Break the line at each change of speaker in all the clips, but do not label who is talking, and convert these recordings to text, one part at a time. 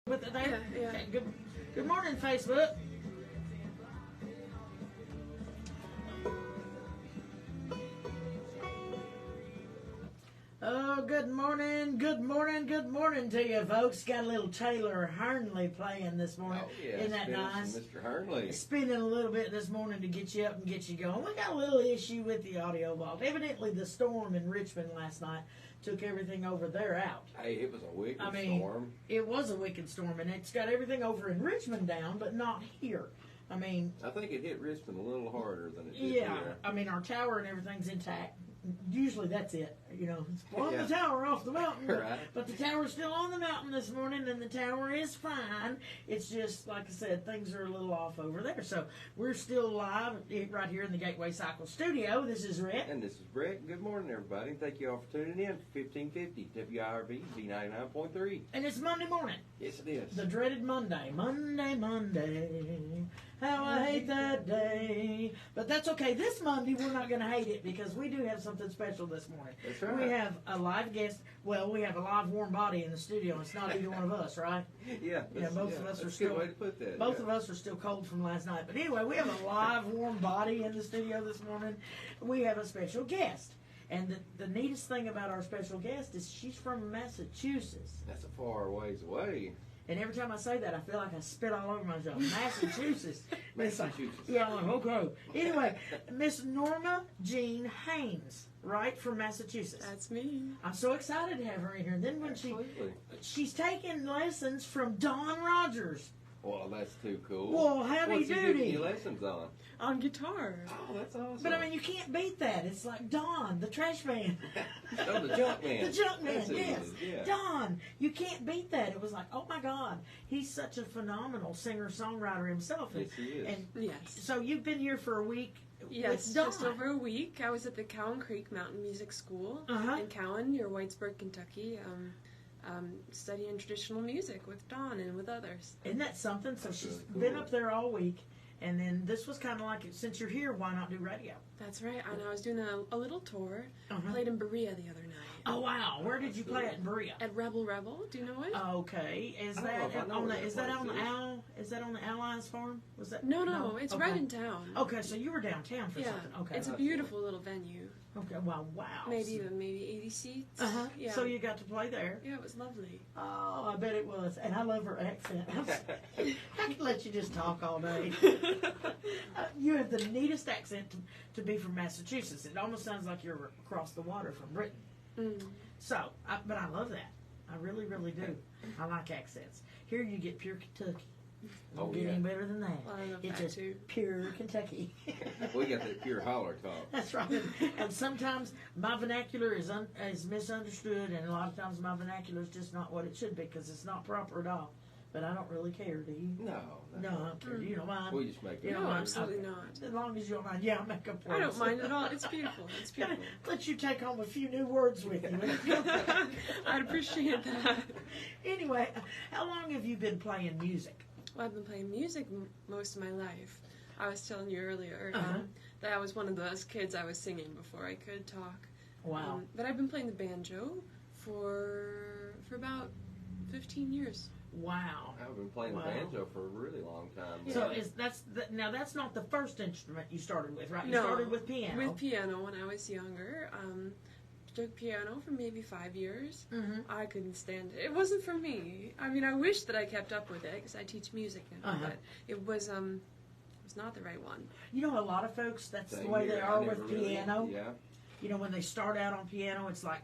With it there?
Yeah.
Okay, good morning, Facebook. Oh, good morning to you, folks. Got a little Taylor Hernley playing this morning.
Oh, yeah.
Isn't that nice?
Mr. Hernley.
Spinning a little bit this morning to get you up and get you going. We got a little issue with the audio vault. Evidently, the storm in Richmond last night took everything over there out.
Hey, it was a wicked storm.
It was a wicked storm, and it's got everything over in Richmond down, but not here. I
think it hit Richmond a little harder than it did
here. Our tower and everything's intact. Usually that's it. It's blowing the tower off the mountain.
Right.
But the tower's still on the mountain this morning, and the tower is fine. It's just, like I said, things are a little off over there. So we're still live right here in the Gateway Cycle Studio. This is Rick.
And this is Brett. Good morning, everybody. Thank you all for tuning in to 1550 WIRB V-99.3.
And it's Monday morning.
Yes, it is.
The dreaded Monday. Monday. How I hate that day. But that's okay. This Monday, we're not going to hate it because we do have something special this morning.
That's right.
We have a live guest. Well, we have a live warm body in the studio. It's not either one of us, right?
Yeah.
Both of us are still.
Good way to put that.
Both of us are still cold from last night. But anyway, we have a live warm body in the studio this morning. We have a special guest. And the neatest thing about our special guest is she's from Massachusetts.
That's a far ways away.
And every time I say that, I feel like I spit all over myself. Massachusetts.
Massachusetts.
Yeah, I'm like, okay. Anyway, Miss Norma Jean Haynes, right, from Massachusetts.
That's me.
I'm so excited to have her in here. And then when
Absolutely.
she's taking lessons from Don Rogers.
Well, that's too cool.
Well, howdy
What's he
doody.
giving you lessons on?
On guitar.
Oh, that's awesome.
But you can't beat that. It's like Don, the trash man.
Oh, the junk man.
The junk man,
That's who it
yes.
is, yeah.
Don, you can't beat that. It was like, oh my God, he's such a phenomenal singer-songwriter himself.
Yes, he is.
And
Yes.
so you've been here for a week.
Yes,
with Don.
just over a week. I was at the Cowan Creek Mountain Music School in Cowan, near Whitesburg, Kentucky, studying traditional music with Don and with others.
Isn't that something? So
That's
she's
really cool.
been up there all week. And then this was kind of like, since you're here, why not do radio?
That's right. And I was doing a little tour.
Uh-huh.
Played in Berea the other night.
Oh wow! Where did you play at in Berea?
At Rebel. Do you know it?
Okay, is
I don't know if I
that
know
on
where
the
that
is that
place
on the
is.
Owl? Is that on the Allies farm? Was that?
No, it's
okay.
right in town.
Okay, so you were downtown for
Yeah,
something. Okay,
it's a beautiful little venue.
okay. Well, wow.
Maybe 80 seats. Yeah.
So you got to play there.
Yeah, it was lovely.
Oh, I bet it was. And I love her accent. I could let you just talk all day. You have the neatest accent to be from Massachusetts. It almost sounds like you're across the water from Britain.
Mm.
So, but I love that. I really, really do. I like accents. Here you get pure Kentucky.
Oh,
Get
yeah.
any better than that.
Well, I love
It's
that
just
too.
pure Kentucky.
We got that pure holler talk.
That's right. And sometimes my vernacular is misunderstood, and a lot of times my vernacular is just not what it should be because it's not proper at all. But I don't really care, do you?
No.
No, I don't care. You don't mind?
We just make
You
it.
don't
No,
mind?
absolutely
Okay.
not.
As long as you don't mind. Yeah, I'll make up words.
I don't mind at all. It's beautiful. It's beautiful.
Let you take home a few new words with you.
I'd appreciate that.
Anyway, how long have you been playing music?
Well, I've been playing music most of my life. I was telling you earlier
Uh-huh.
that I was one of those kids I was singing before I could talk.
Wow.
But I've been playing the banjo for about 15 years.
Wow.
I've been playing the banjo for a really long time.
So now that's not the first instrument you started with, right? You
No,
started with piano.
With piano when I was younger. Took piano for maybe 5 years.
Mm-hmm.
I couldn't stand it. It wasn't for me. I mean, I wish that I kept up with it because I teach music now, but it was not the right one.
You know, a lot of folks, that's
Same
the way
here.
they
I
are
never
with
really-
piano.
Yeah.
You know, when they start out on piano, it's like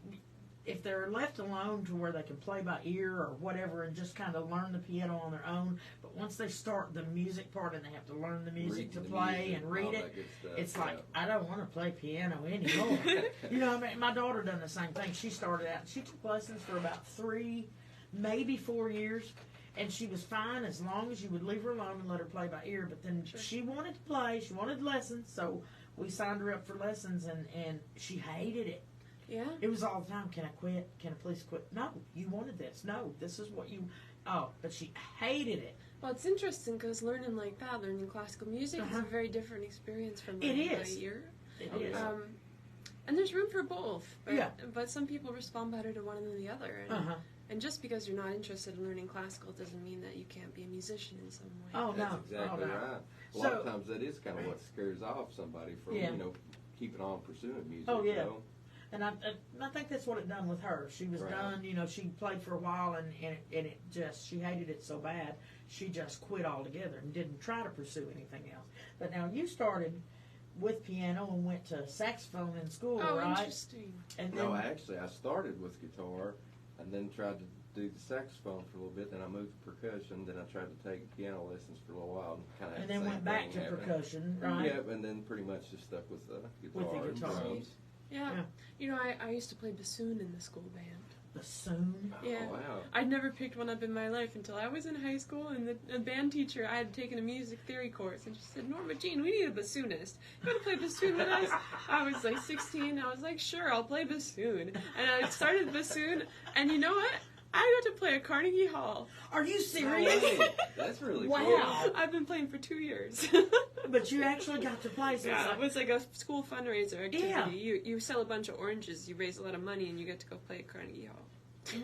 if they're left alone to where they can play by ear or whatever and just kind of learn the piano on their own, but once they start the music part and they have to learn the music
Reading
to
the
play
music
and read
all
it,
that good stuff,
it's like, I don't want to play piano anymore. You know, I mean, my daughter done the same thing. She started out, she took lessons for about 3, maybe 4 years, and she was fine as long as you would leave her alone and let her play by ear, but then she wanted to play, she wanted lessons, so we signed her up for lessons, and she hated it.
Yeah.
It was all the time, can I quit? Can I please quit? No, you wanted this. No, this is what you, but she hated it.
Well, it's interesting because learning like that, learning classical music is a very different experience from learning by ear.
It is.
And there's room for both. But,
Yeah.
But some people respond better to one than the other. And, And just because you're not interested in learning classical doesn't mean that you can't be a musician in some way.
Oh,
That's
no.
exactly
Oh, no.
right. A lot of times that is kind of what scares off somebody from,
Yeah.
keeping on pursuing music.
Oh, yeah. And I think that's what it done with her. She was done, she played for a while and it just, she hated it so bad, she just quit altogether and didn't try to pursue anything else. But now you started with piano and went to saxophone in school, right?
Interesting.
And no, actually, I started with guitar and then tried to do the saxophone for a little bit. Then I moved to percussion. Then I tried to take piano lessons for a little while and kind of.
And then went back to percussion, right?
Yep, and then pretty much just stuck with the guitar.
With the guitar.
And drums.
Yeah. I used to play bassoon in the school band.
Bassoon?
Yeah.
Oh, wow.
I'd never picked one up in my life until I was in high school, and the band teacher, I had taken a music theory course, and she said, Norma Jean, we need a bassoonist. You want to play bassoon with us? I was like 16. I was like, sure, I'll play bassoon. And I started bassoon, and you know what? I got to play at Carnegie Hall.
Are you serious?
Hey, that's really cool.
Wow.
I've been playing for 2 years.
But you actually got to play. So
Yeah, it was like a school fundraiser activity.
Yeah.
You sell a bunch of oranges, you raise a lot of money, and you get to go play at Carnegie Hall.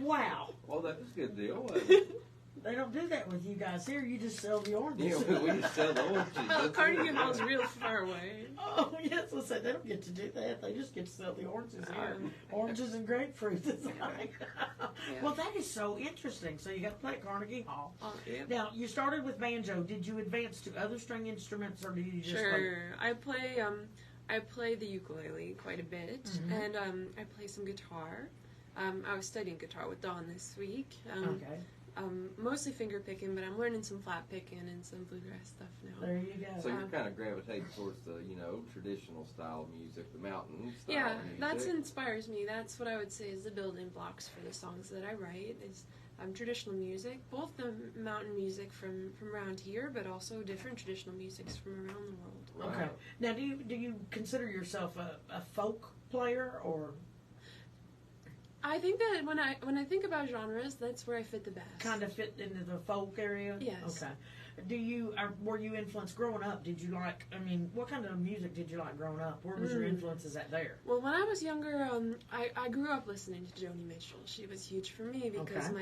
Wow.
Well, that was a good deal, wasn't it?
They don't do that with you guys here. You just sell the oranges.
Yeah, we just sell the oranges.
Well, Carnegie Hall's real far away.
Oh, yes. I said they don't get to do that. They just get to sell the oranges here. Oranges and grapefruit. It's like, Well, that is so interesting. So you got to play at Carnegie Hall.
Yeah.
Now, you started with banjo. Did you advance to other string instruments, or did you just
Sure. I play the ukulele quite a bit, and I play some guitar. I was studying guitar with Dawn this week.
Okay.
Mostly finger picking, but I'm learning some flat picking and some bluegrass stuff now.
There you go.
So you're kind of gravitating towards the, traditional style of music, the mountain style
Yeah,
of music.
that inspires me. That's what I would say is the building blocks for the songs that I write is traditional music, both the mountain music from around here, but also different traditional musics from around the world.
Okay.
Wow.
Now, do you consider yourself a folk player, or
I think that when I think about genres, that's where I fit the best.
kind of fit into the folk area?
Yes.
Okay. Were you influenced growing up? Did you what kind of music did you like growing up? Where was your influences at there?
Well, when I was younger, I grew up listening to Joni Mitchell. She was huge for me because
Okay.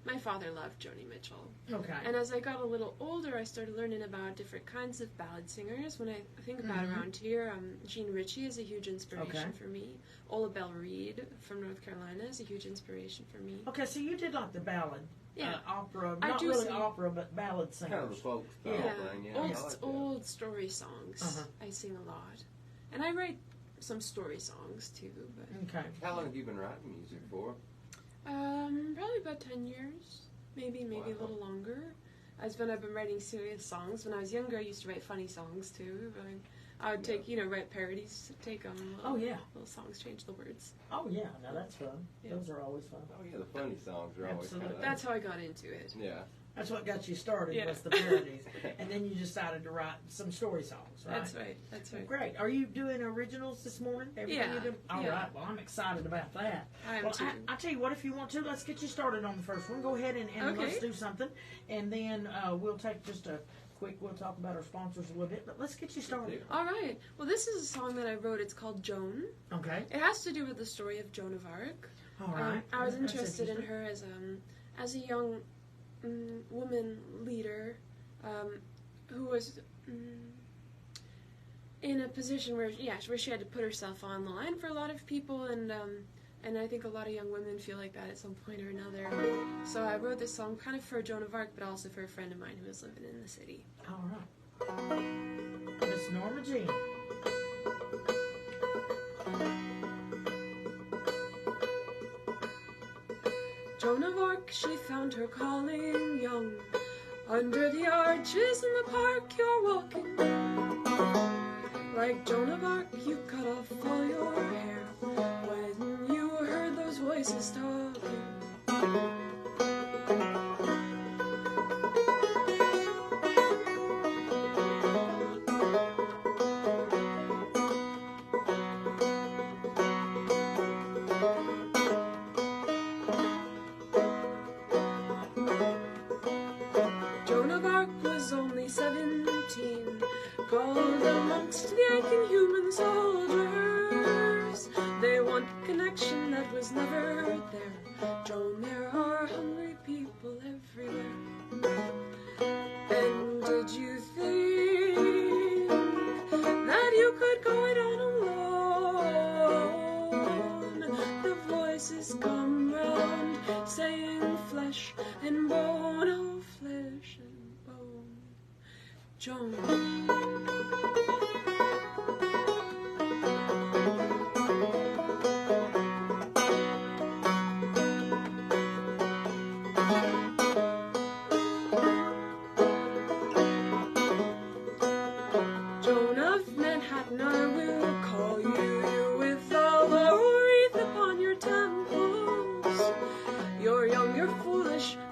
my father loved Joni Mitchell.
Okay.
And as I got a little older, I started learning about different kinds of ballad singers. When I think about around here, Jean Ritchie is a huge inspiration for me. Ola Belle Reed from North Carolina is a huge inspiration for me.
Okay, so you did like the ballad, opera,
I
not
do
really
sing.
opera, but ballad singers.
Kind of the folk style thing, yeah. I like that.
Old story songs. I sing a lot. And I write some story songs too. But
Okay.
How long have you been writing music for?
probably about 10 years. Maybe a little longer. I've been writing serious songs. When I was younger, I used to write funny songs too. But I would take, write parodies, take little songs, change the words.
Oh yeah, now that's fun.
Yeah.
Those are always fun.
Oh, yeah, the funny songs are always
Absolutely.
kind of...
That's how I got into it.
Yeah.
That's what got you started,
Yeah.
was the parodies. And then you decided to write some story songs, right?
That's right.
Great. Are you doing originals this morning? Everything you do? All right. Well, I'm excited about that.
I am
Well,
too.
I tell you what, if you want to, let's get you started on the first one. Go ahead and
Okay.
let's do something. And then we'll take just a quick, we'll talk about our sponsors a little bit, but let's get you started.
All right. Well, this is a song that I wrote. It's called Joan.
Okay.
It has to do with the story of Joan of Arc.
All right.
I was
That's
interested in
interesting.
her as a young woman leader who was in a position where she had to put herself on the line for a lot of people, and I think a lot of young women feel like that at some point or another. So I wrote this song kind of for Joan of Arc, but also for a friend of mine who was living in the city.
All right. Miss Norma Dream.
Joan of Arc, she found her calling young. Under the arches in the park you're walking. Like Joan of Arc, you cut off all your hair when you heard those voices talking. Joan of Arc was only 17, called amongst the aching human soldiers. They want connection that was never there. Joan and bone of flesh and bone. Joan.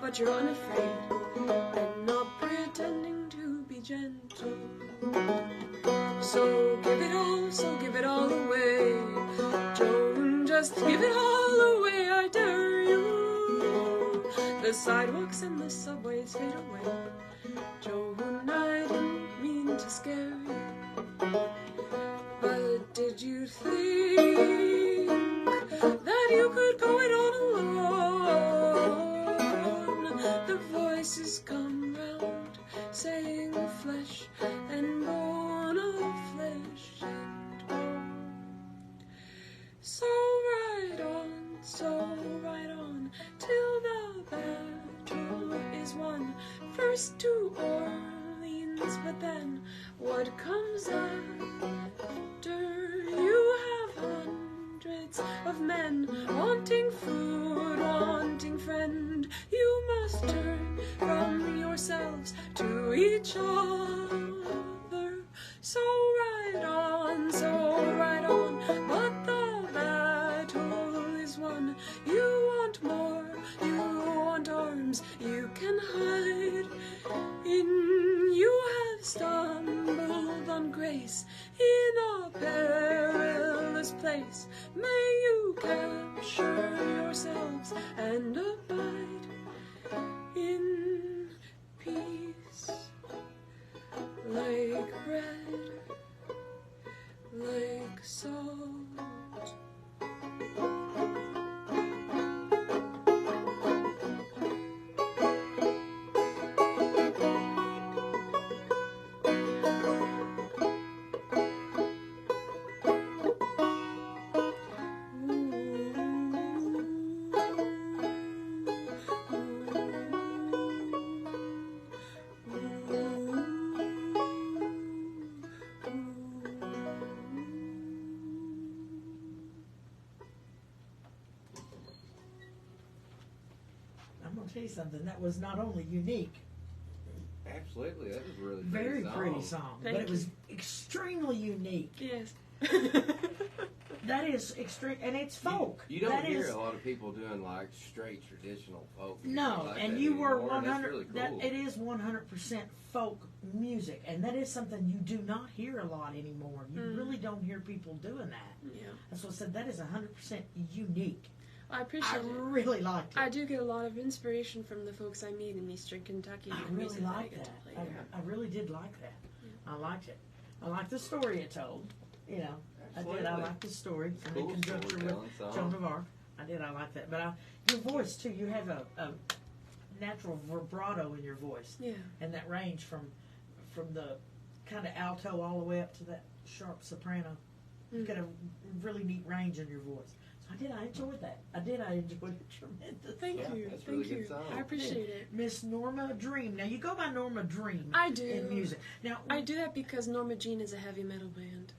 But you're unafraid and not pretending to be gentle. So give it all away. Joan, just give it all away, I dare you. The sidewalks and the subways fade away. Joan, I didn't mean to scare you. But did you think that you could go it on alone? The voices come round, saying flesh and bone of flesh and bone. So ride on, till the battle is won. First to Orleans, but then what comes after? You have hundreds of men wanting food, wanting friend. You must turn from yourselves to each other. So ride on, but the battle is won. You want more, you want arms, you can hide in. You have stumbled on grace in a perilous place. May you capture yourselves and abide in peace, like bread, like salt.
Tell you something, that was not only unique,
Absolutely, that was a really
very
song.
pretty song, but it was extremely unique.
Yes.
That is extreme, and it's folk.
You don't
that
hear
is,
a lot of people doing like straight traditional folk.
no,
like
and
that
you were
anymore, and that's
100.
really cool.
That it is 100% folk music, and that is something you do not hear a lot anymore. You really don't hear people doing that.
Yeah.
That's what I said. That is 100% unique.
I appreciate
I
it.
really liked it.
I do get a lot of inspiration from the folks I meet in Eastern Kentucky.
I
and
really
music that I
liked
get
that.
to play.
I really did like that. I liked it. I liked the story it told. You know,
Absolutely.
I liked the story in
Cool
conjunction with
storytelling song.
Joan of Arc. I like that. But your voice too. You have a natural vibrato in your voice,
Yeah.
and that range from the kind of alto all the way up to that sharp soprano. You've got a really neat range in your voice. I enjoyed that. I enjoyed it tremendously.
Thank
Yeah,
you.
that's a
Thank
really
you.
good song.
I appreciate it.
Miss Norma Dream. Now you go by Norma Dream.
I do.
In music. Now
I do that because Norma Jean is a heavy metal band.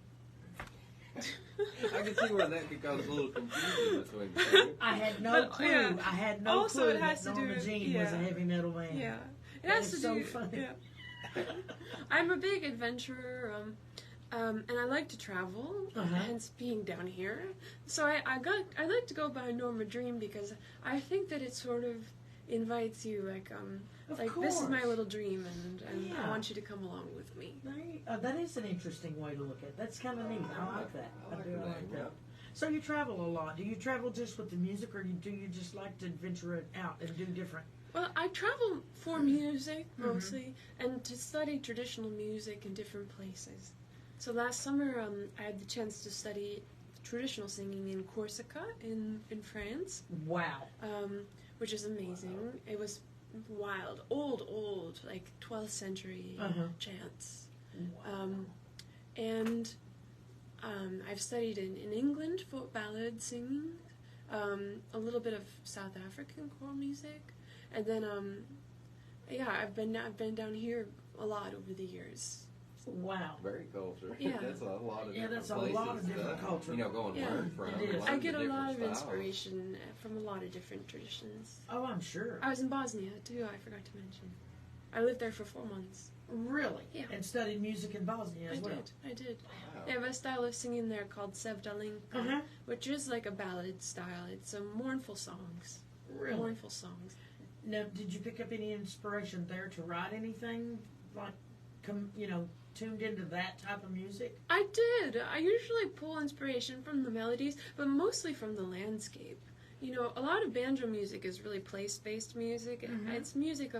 I can see where that could cause a little confusion between the two.
I had no
But,
clue.
yeah.
I had no
Also,
clue
it has
that
to do
Norma
with-
Jean was a
yeah.
heavy metal band.
Yeah. It
That
has
is
to
so
do.
funny.
Yeah. I'm a big adventurer, and I like to travel, hence being down here. So I like to go by Norma Dream because I think that it sort of invites you, like this is my
course.
little dream, and
Yeah.
I want you to come along with me.
That is an interesting way to look at it. That's kind of neat. I like that.
I like
do
the
like
name,
that.
yeah.
So you travel a lot. Do you travel just with the music, or do you just like to venture it out and do different?
Well, I travel for music mostly, and to study traditional music in different places. So last summer, I had the chance to study traditional singing in Corsica, in France.
Wow.
Which is amazing. Wow. It was wild, old, like 12th century chants.
Wow.
And I've studied in England folk ballad singing, a little bit of South African choral music, And then, I've been down here a lot over the years.
Wow.
Very culture.
Yeah.
That's a lot of
Yeah,
different
that's a
places
lot of different
to,
culture.
go and
Yeah.
learn from.
It is.
learn
I
the
get a lot of
different styles.
inspiration from a lot of different traditions.
Oh, I'm sure.
I was in Bosnia, too, I forgot to mention. I lived there for 4 months.
Really?
Yeah.
And studied music in Bosnia as well.
I did.
Wow.
They have a style of singing there called Sevdalinka,
Uh-huh.
which is like a ballad style. It's mournful songs.
Really?
Mournful songs.
Now, did you pick up any inspiration there to write anything like, tuned into that type of music?
I did. I usually pull inspiration from the melodies, but mostly from the landscape. A lot of banjo music is really place-based music.
Mhm.
It's music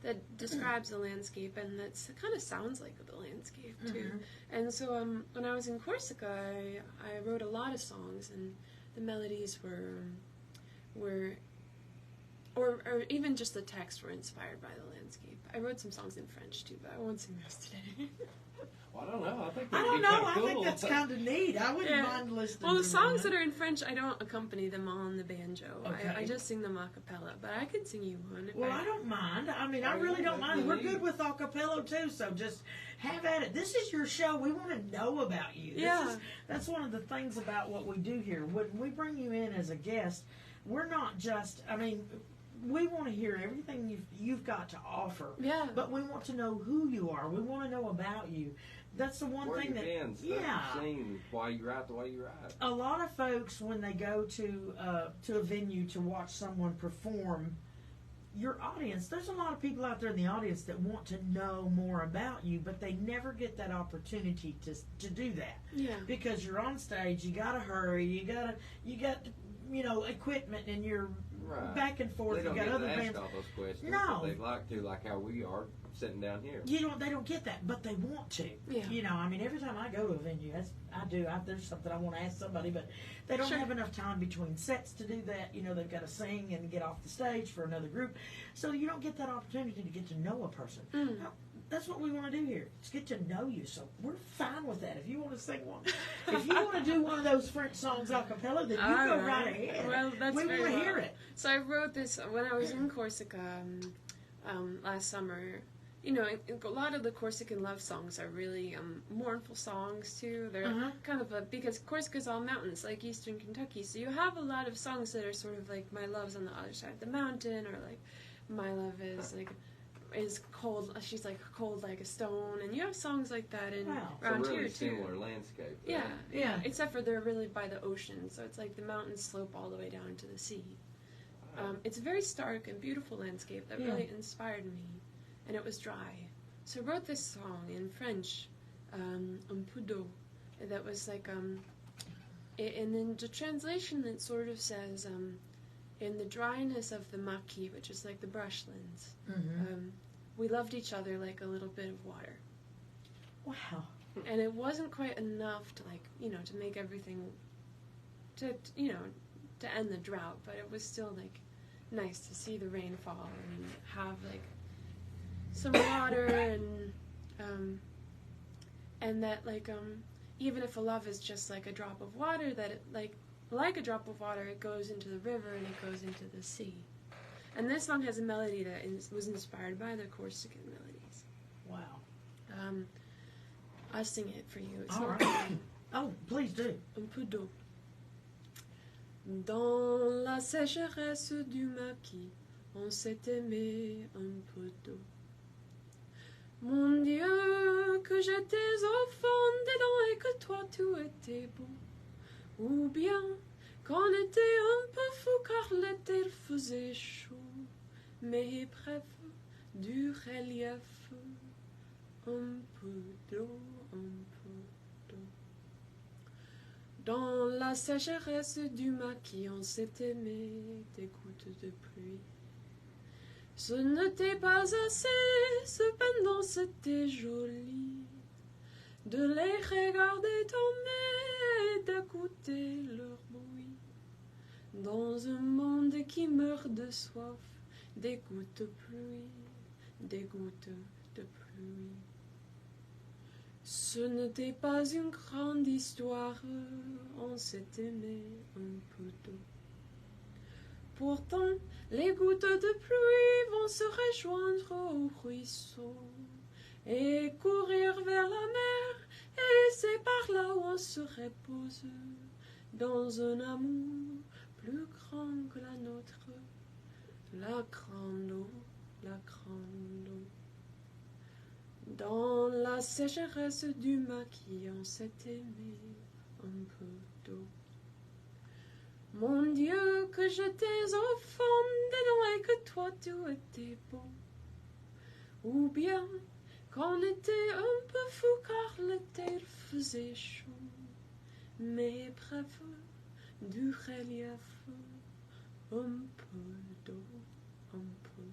that describes the landscape, and that kind of sounds like the landscape too.
Mhm.
And so when I was in Corsica, I wrote a lot of songs, and the melodies were or even just the text were inspired by the landscape. I wrote some songs in French too, but I won't sing those today.
Well, I don't know. I think
I
that'd
don't
be
know.
kinda
I
cool.
think that's kind of neat. I wouldn't
Yeah.
mind listening
Well, the
to
songs
one.
that are in French, I don't accompany them on the banjo.
Okay.
I just sing them a cappella, but I could sing you one. If
Well, I don't mind. I mean, I
Oh,
really
yeah,
don't mind.
that'd
We're
be
good
neat.
with a cappella too, so just have at it. This is your show. We want to know about you.
Yeah.
That's one of the things about what we do here. When we bring you in as a guest, we're not just, we want to hear everything you've got to offer.
Yeah.
But we want to know who you are. We want to know about you. That's the one
Where
thing
you
that,
been, stuff
yeah.
you've seen, why you write the way you write.
A lot of folks, when they go to a venue to watch someone perform, your audience, there's a lot of people out there in the audience that want to know more about you, but they never get that opportunity to do that.
Yeah.
Because you're on stage, you gotta hurry, you got equipment, and you're
Right.
back and forth.
They don't
You got
get
other
to
bands.
ask all those questions,
No.
but they'd like to, like how we are sitting down here.
They don't get that, but they want to.
Yeah.
Every time I go to a venue, there's something I want to ask somebody, but they don't
Sure.
have enough time between sets to do that. They've got to sing and get off the stage for another group, so you don't get that opportunity to get to know a person.
Mm.
Now, that's what we want to do here. It's get to know you, so we're fine with that. If you want to sing one, if you want to do one of those French songs a cappella, then you go right ahead.
Well, that's
we
very
want to
well.
hear it.
So I wrote this when I was in Corsica last summer. A lot of the Corsican love songs are really mournful songs too. They're
Uh-huh.
kind of because Corsica's all mountains, like eastern Kentucky. So you have a lot of songs that are sort of like "My love's on the other side of the mountain," or like "My love is cold." She's like cold like a stone, and you have songs like that in
Wow.
It's a
around
really
here too.
similar landscape.
Yeah,
Yeah.
Except for they're really by the ocean, so it's like the mountains slope all the way down to the sea. It's a very stark and beautiful landscape that
Yeah.
really inspired me, and it was dry. So I wrote this song in French, un peu d'eau, that was like, and then the translation it sort of says, in the dryness of the maquis, which is like the brushlands,
Mm-hmm.
we loved each other like a little bit of water.
Wow.
And it wasn't quite enough to to make everything, to end the drought, but it was still like nice to see the rain fall and have like some water and that like even if a love is just like a drop of water, that it like a drop of water, it goes into the river and it goes into the sea. And this song has a melody that was inspired by the Corsican melodies.
Wow.
I'll sing it for you. It's
All
not
right. Oh, please do.
un peu d'eau. Dans la sécheresse du maquis, on s'est aimé un peu d'eau. Mon Dieu, que j'étais au fond dedans et que toi tu étais beau. Ou bien qu'on était un peu fou car l'été faisait chaud. Mais bref, du relief, un peu d'eau, un peu d'eau. Dans la sécheresse du maquis, on s'est aimé des gouttes de pluie. Ce n'était pas assez, cependant c'était joli de les regarder tomber et d'écouter leur bruit. Dans un monde qui meurt de soif, des gouttes de pluie, des gouttes de pluie. Ce n'était pas une grande histoire, on s'est aimé un peu d'eau. Pourtant, les gouttes de pluie vont se rejoindre au ruisseau et courir vers la mer, et c'est par là où on se repose dans un amour plus grand que la nôtre, la grande eau, la grande eau. Dans la sécheresse du maquis, on s'est aimé un peu d'eau. Mon Dieu, que j'étais au fond dedans et que toi tu étais beau. Ou bien qu'on était un peu fou car l'été faisait chaud. Mais bref, du relief, un peu d'eau, un peu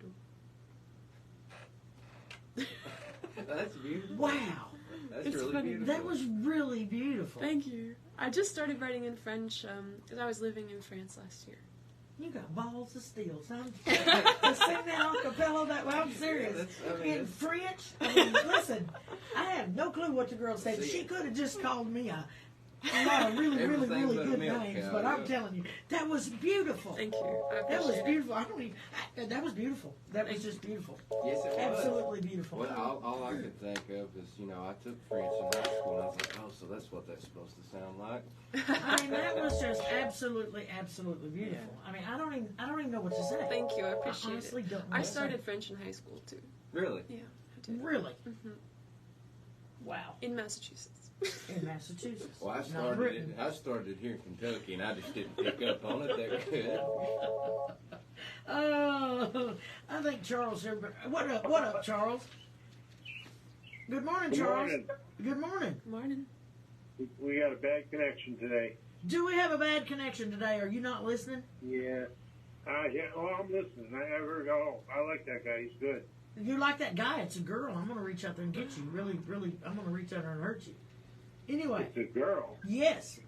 d'eau.
That's beautiful.
Wow.
That's
It's
really
funny.
beautiful.
That was really beautiful.
Thank you. I just started writing in French because I was living in France last year.
You got balls of steel, son. To sing that a cappella that way, I'm serious. In French, I mean, listen, I have no clue what the girl said. She could have just called me a lot of really, really,
Everything
really
but a
good
milk
names,
cow,
but I'm
yeah.
telling you, that was beautiful.
Thank you. I
That was
appreciate it.
beautiful. I don't even. That was beautiful. That was just beautiful.
Yes, it was.
Absolutely beautiful.
Well, all I could think of is, I took French in high school, and I was like, oh, so that's what that's supposed to sound like.
I mean, that was just absolutely, absolutely beautiful. I mean, I don't even know what to say.
Thank you. I
I
appreciate
honestly
it.
don't know
I
what to say.
started French in high school too.
Really?
Yeah, I did.
Really?
Hmm.
Wow.
In Massachusetts.
In Massachusetts.
Well, I
Not
started
Britain.
it here in Kentucky, and I just didn't pick up on it that good.
Oh, I think Charles here. What up, Charles? Good morning,
Good
Charles.
morning.
Good morning.
Morning.
We got a bad connection today.
Do we have a bad connection today? Are you not listening?
Yeah. Yeah. Oh, I'm listening. I heard. Oh, I like that guy. He's good.
You like that guy? It's a girl. I'm gonna reach out there and get you. Really, really. I'm gonna reach out there and hurt you. Anyway.
It's a girl.
Yes.
I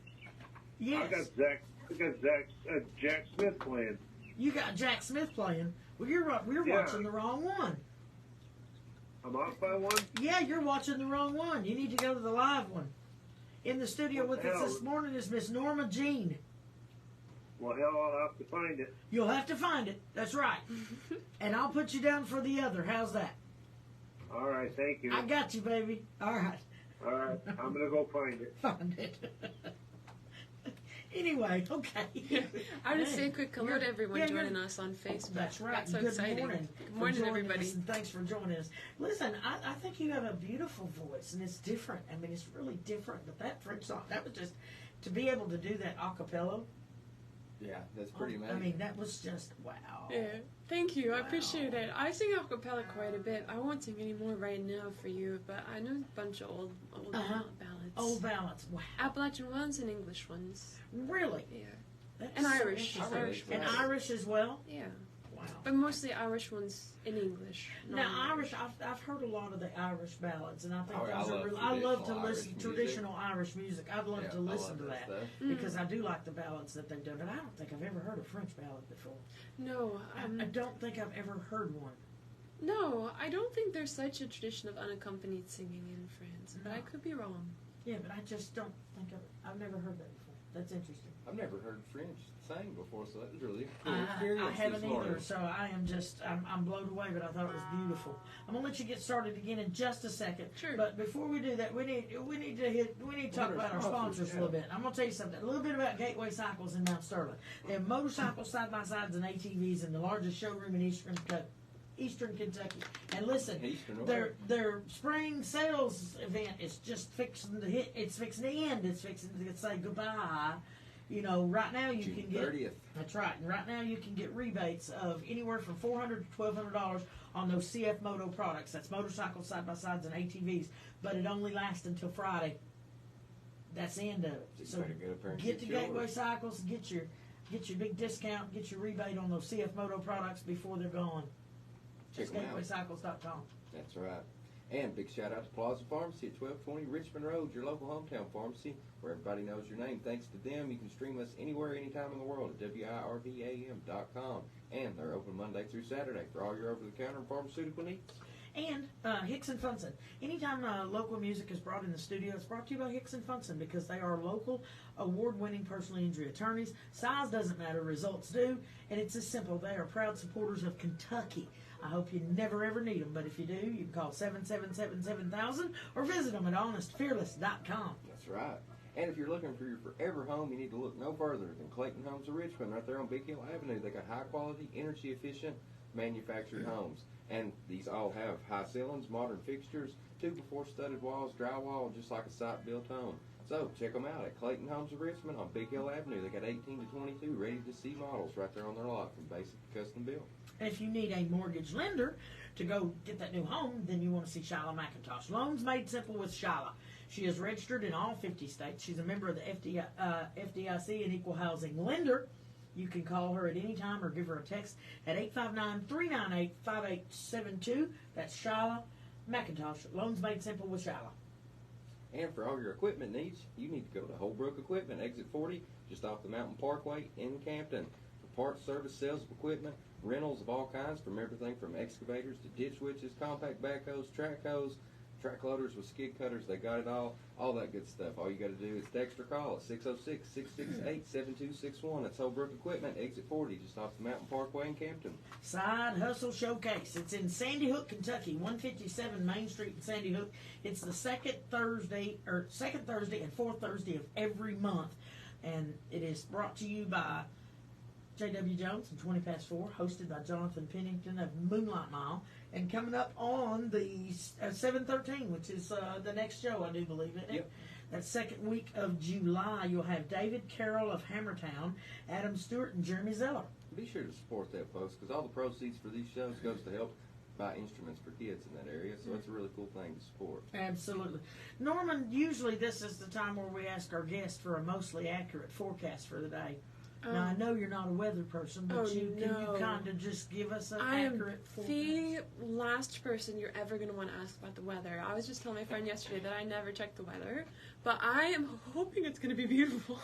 Yes.
got Jack Smith playing.
You got Jack Smith playing. Well, we're
Yeah.
watching the wrong one.
I'm off by one.
Yeah, you're watching the wrong one. You need to go to the live one. In the studio
What
with
the
us this
hell?
morning is Miss Norma Jean.
Well, hell, I'll have to find it.
You'll have to find it. That's right. And I'll put you down for the other. How's that?
All right. Thank you.
I got you, baby. All right.
All right. I'm gonna go find it.
Find it. Anyway, okay.
I want to say a quick hello to everyone
Yeah,
joining us on Facebook.
That's right.
That's so
Good
exciting.
morning.
Good morning,
for joining
everybody.
us, and thanks for joining us. Listen, I think you have a beautiful voice, and it's different. I mean, it's really different. But that French song, that was just, to be able to do that a cappella,
Yeah, that's pretty amazing.
I mean, that was just, wow.
Yeah, thank you. I
Wow.
appreciate it. I sing a cappella quite a bit. I won't sing any more right now for you, but I know a bunch of old
Uh-huh.
ballads.
Old ballads, wow.
Appalachian ones and English ones.
Really?
Yeah.
That's
And
so
Irish.
interesting.
Irish
And
ones.
Irish as well?
Yeah.
Wow.
But mostly Irish ones in English.
Now,
non-Irish.
Irish, I've heard a lot of the Irish ballads, and I think
Oh, yeah,
those
I
are
love
really, I love to
traditional
listen
Irish
to
music.
traditional Irish music. I'd love
Yeah,
to
I
listen
love
to that
stuff.
because I do like the ballads that they've done, but I don't think I've ever heard a French ballad before.
No,
I don't think I've ever heard one.
no, I don't think there's such a tradition of unaccompanied singing in France, but I
No.
could be wrong.
Yeah, but I just don't think I've never heard that before. That's interesting.
I've never heard French sang before, so that was really a cool
I
experience
haven't
this morning.
either, so I am just, I'm blown away, but I thought it was beautiful. I'm gonna let you get started again in just a second.
Sure.
But before we do that, we need to talk about our sponsors a little bit. I'm gonna tell you something, a little bit about Gateway Cycles in Mount Sterling. They have motorcycles, side-by-sides, and ATVs in the largest showroom in Eastern Kentucky. And listen,
Eastern
their spring sales event is just fixing to hit. It's fixing to end. It's fixing to say goodbye. You know, right now you
June
can get.
30th.
That's right. And right now you can get rebates of anywhere from $400 to $1,200 on those CF Moto products. That's motorcycles, side-by-sides, and ATVs. But it only lasts until Friday. That's the end of it.
So you
So
better go up there and
get to
yours.
Gateway Cycles, get your big discount, get your rebate on those CF Moto products before they're gone.
Check
Just
them out.
GatewayCycles.com.
That's right. And big shout out to Plaza Pharmacy at 1220 Richmond Road, your local hometown pharmacy, where everybody knows your name. Thanks to them, you can stream us anywhere, anytime in the world at WIRVAM.com. And they're open Monday through Saturday for all your over-the-counter and pharmaceutical needs.
And Hicks and Funson. Anytime local music is brought in the studio, it's brought to you by Hicks and Funson because they are local, award-winning personal injury attorneys. Size doesn't matter, results do. And it's as simple. They are proud supporters of Kentucky. I hope you never ever need them, but if you do, you can call 777-7000 or visit them at honestfearless.com.
That's right. And if you're looking for your forever home, you need to look no further than Clayton Homes of Richmond, right there on Big Hill Avenue. They got high-quality, energy-efficient manufactured homes. And these all have high ceilings, modern fixtures, 2x4 studded walls, drywall, just like a site-built home. So check them out at Clayton Homes of Richmond on Big Hill Avenue. They got 18 to 22 ready-to-see models right there on their lot, from basic to custom built.
And if you need a mortgage lender to go get that new home, then you want to see Shyla McIntosh. Loans Made Simple with Shyla. She is registered in all 50 states. She's a member of the FDIC, an equal housing lender. You can call her at any time or give her a text at 859-398-5872. That's Shyla McIntosh. Loans Made Simple with Shyla.
And for all your equipment needs, you need to go to Holbrook Equipment, exit 40, just off the Mountain Parkway in Campton. For parts, service, sales of equipment, rentals of all kinds, from everything from excavators to ditch witches, compact backhoes, track hoes, track loaders with skid cutters, they got it all that good stuff. All you got to do is text or call at 606-668-7261. That's Holbrook Equipment, exit 40, just off the Mountain Parkway in Campton.
Side Hustle Showcase. It's in Sandy Hook, Kentucky, 157 Main Street in Sandy Hook. It's the second Thursday and fourth Thursday of every month. And it is brought to you by J.W. Jones and 20 past 4, hosted by Jonathan Pennington of Moonlight Mile. And coming up on the 7/13, which is the next show, I do believe it.
Yep.
That second week of July, you'll have David Carroll of Hammertown, Adam Stewart, and Jeremy Zeller.
Be sure to support that, folks, because all the proceeds for these shows goes to help buy instruments for kids in that area, so it's a really cool thing to support.
Absolutely. Norman, usually this is the time where we ask our guests for a mostly accurate forecast for the day. Now, I know you're not a weather person, but can you kind of just give us an accurate forecast?
The last person you're ever going to want to ask about the weather. I was just telling my friend yesterday that I never check the weather, but I am hoping it's going to be beautiful.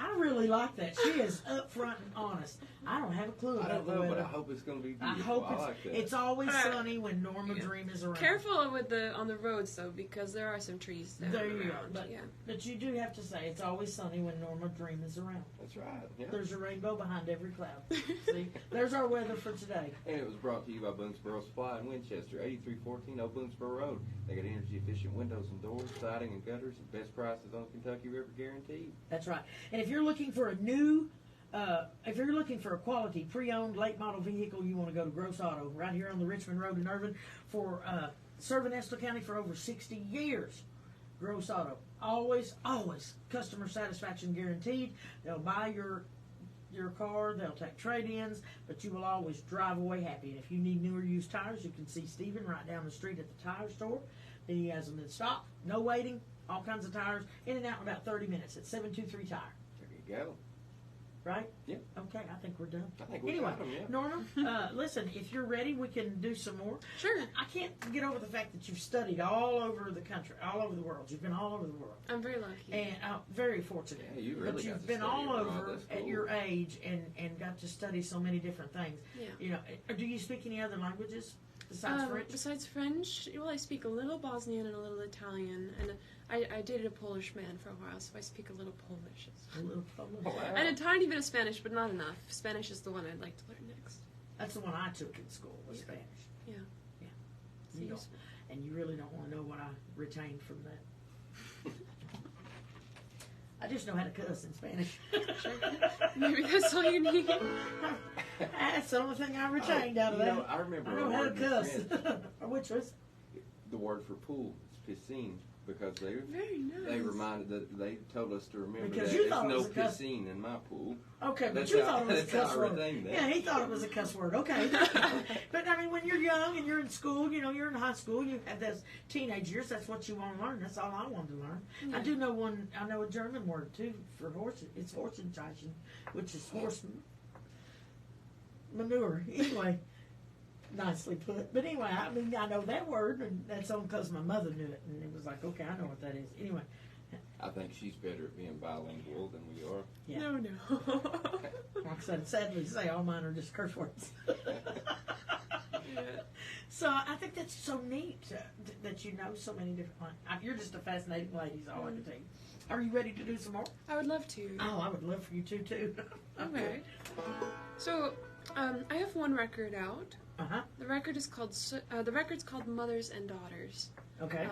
I really like that. She is upfront and honest. I don't have a clue about the weather.
But I hope it's going to be beautiful.
I hope
like that.
it's always sunny when Norma Dream is around.
Careful with on the roads though, because there are some trees there
you go.
around.
But you do have to say it's always sunny when Norma Dream is around.
That's right. Yeah.
There's a rainbow behind every cloud. See, there's our weather for today.
And it was brought to you by Boonesboro Supply in Winchester, 8314 Old Boonesboro Road. They got energy-efficient windows and doors, siding and gutters, and best prices on the Kentucky River guaranteed.
That's right. And if you're looking for a quality pre-owned late model vehicle, you want to go to Gross Auto right here on the Richmond Road in Irvine for serving Estill County for over 60 years. Gross Auto, always customer satisfaction guaranteed. They'll buy your car, they'll take trade-ins, but you will always drive away happy. And if you need newer used tires, you can see Stephen right down the street at the tire store. Then he has them in stock, no waiting, all kinds of tires, in and out in about 30 minutes at 723 Tire.
There you go.
Right?
Yep.
Okay, I think we're done.
I think we
anyway,
got them, yeah.
Norma, listen, if you're ready, we can do some more.
Sure.
I can't get over the fact that you've studied all over the country, all over the world. You've been all over the world.
I'm very lucky.
And very fortunate.
Yeah, you really
but
got
you've
to
been
study
all
abroad.
over
That's
at
cool.
your age and got to study so many different things.
Yeah.
You know, do you speak any other languages besides French?
Besides French, well, I speak a little Bosnian and a little Italian, and I dated a Polish man for a while, so I speak a little Polish.
A little Polish.
Oh, wow.
And a tiny bit of Spanish, but not enough. Spanish is the one I'd like to learn next.
That's the one I took in school, was Spanish.
Yeah.
Yeah.
It's
You don't,
useful.
and you really don't want to know what I retained from that. I just know how to cuss in Spanish.
Maybe that's all you need.
That's the only thing I retained out of that.
I remember
I know how to cuss.
French,
Which was?
the word for pool is piscine, because
Very nice.
they reminded that they told us to remember
Because
that
you
there's
thought it
no
was a cuss.
piscine in my pool.
Okay, but
That's
you
how-
thought it was a
that's how
cuss
I
word.
retained that.
Yeah, he thought it was a cuss word. Okay. But I mean, when you're young and you're in school, you know, you're in high school, you have those teenage years, that's what you want to learn. That's all I wanted to learn. I do know I know a German word too for horse. It's Horsenzeichen, which is horse manure. Anyway, nicely put. But anyway, I mean, I know that word, and that's only because my mother knew it, and it was like, okay, I know what that is. Anyway.
I think she's better at being bilingual than we are.
Yeah.
No.
Like I said, sadly to say, all mine are just curse words.
Yeah.
So I think that's so neat that you know so many different ones. You're just a fascinating lady, is all I can tell you. Are you ready to do some more?
I would love to.
Oh, I would love for you to, too.
Okay. So, I have one record out.
Uh-huh.
The record is called, the record's called Mothers and Daughters.
Okay.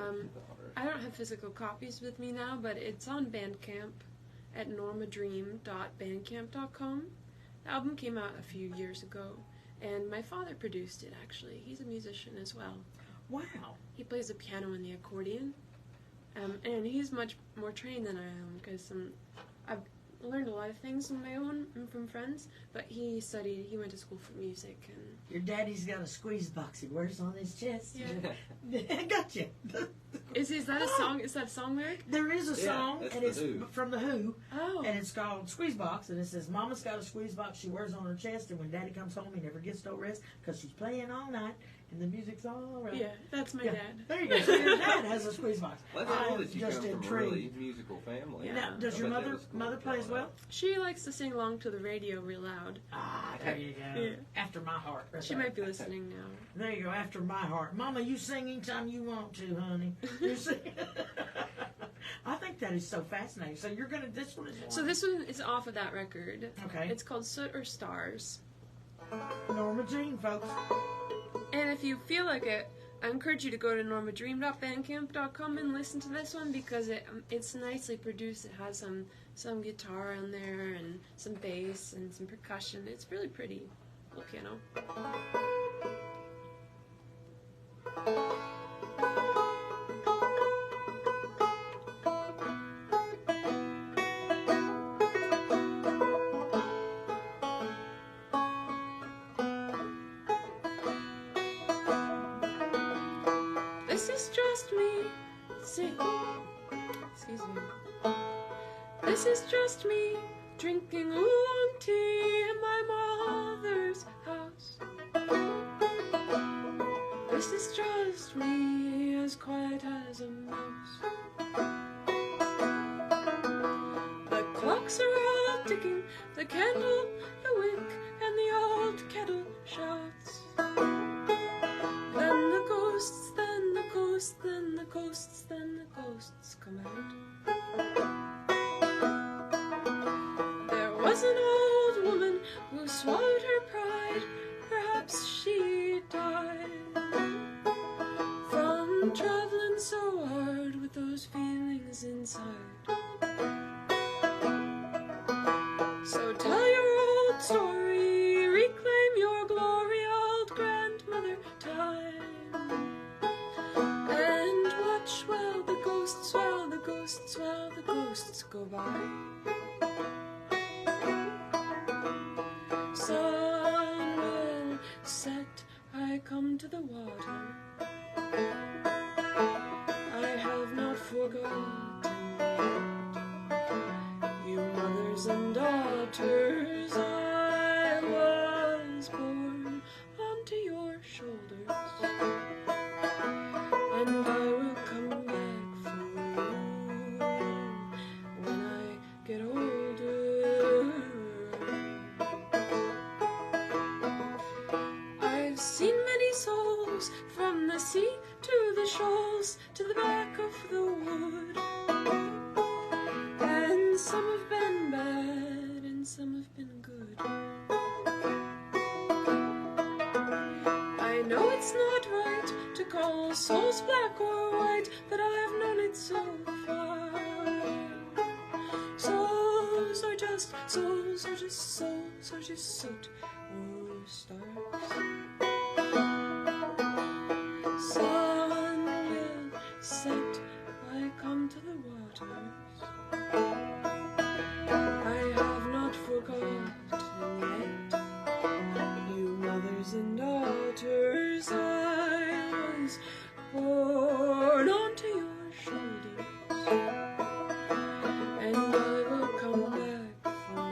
I don't have physical copies with me now, but it's on Bandcamp at normadream.bandcamp.com. The album came out a few years ago, and my father produced it, actually. He's a musician as well.
Wow.
He plays the piano and the accordion, and he's much more trained than I am, because I've learned a lot of things on my own from friends, but he went to school for music. And
your daddy's got a squeeze box he wears on his chest.
Yeah.
Gotcha.
Is that a song? Is that a song lyric?
There is a song,
that's
and
the
it's
Who.
from The Who,
Oh.
and it's called Squeeze Box, and it says, Mama's got a squeeze box she wears on her chest, and when Daddy comes home, he never gets no rest, because she's playing all night, and the music's all right.
Yeah, that's my dad.
There you go. So your dad has a squeeze box.
Well, that's cool that you
just
come from a
intrigued.
really musical family.
Yeah.
Now, does
I
your
bet that
mother
was cool
play as
growing
well?
up.
She likes to sing along to the radio real loud.
Ah, there you go.
Yeah.
After my heart. Right
She
there.
might be listening now.
There you go. After my heart. Mama, you sing anytime you want to, honey. You sing. I think that is so fascinating. So you're going to, this one is one.
So this one is off of that record.
Okay.
It's called Soot or Stars.
Norma Dream, folks.
And if you feel like it, I encourage you to go to normadream.bandcamp.com and listen to this one, because it's nicely produced. It has some guitar on there and some bass and some percussion. It's really pretty. Little piano. This is just me. Excuse me. This is just me drinking oolong tea in my mother's house. This is just me, as quiet as a mouse. The clocks are all ticking, the candle a wick, and the old kettle shouts. Then the ghosts, then the ghosts, then the ghosts, then the ghosts come out. There was an old woman who swallowed her pride. Perhaps she died from traveling so hard with those feelings inside. So tell your old story, reclaim your glory, old grandmother time. And watch while the ghosts go by. Sun will set, I come to the water. I have not forgotten yet. You mothers and daughters, I was born onto your shoulders. And I will come back for you when I get older. I've seen many souls from the sea to the shoals to the back of the wood. And some have been bad and some have been good. I know it's not right to call souls black or white, but I have known it so far. Souls are just soot or stars. Sun will set, I come to the waters. I have not forgotten yet. You mothers and daughters, I was born onto your shoulders. And I will come back for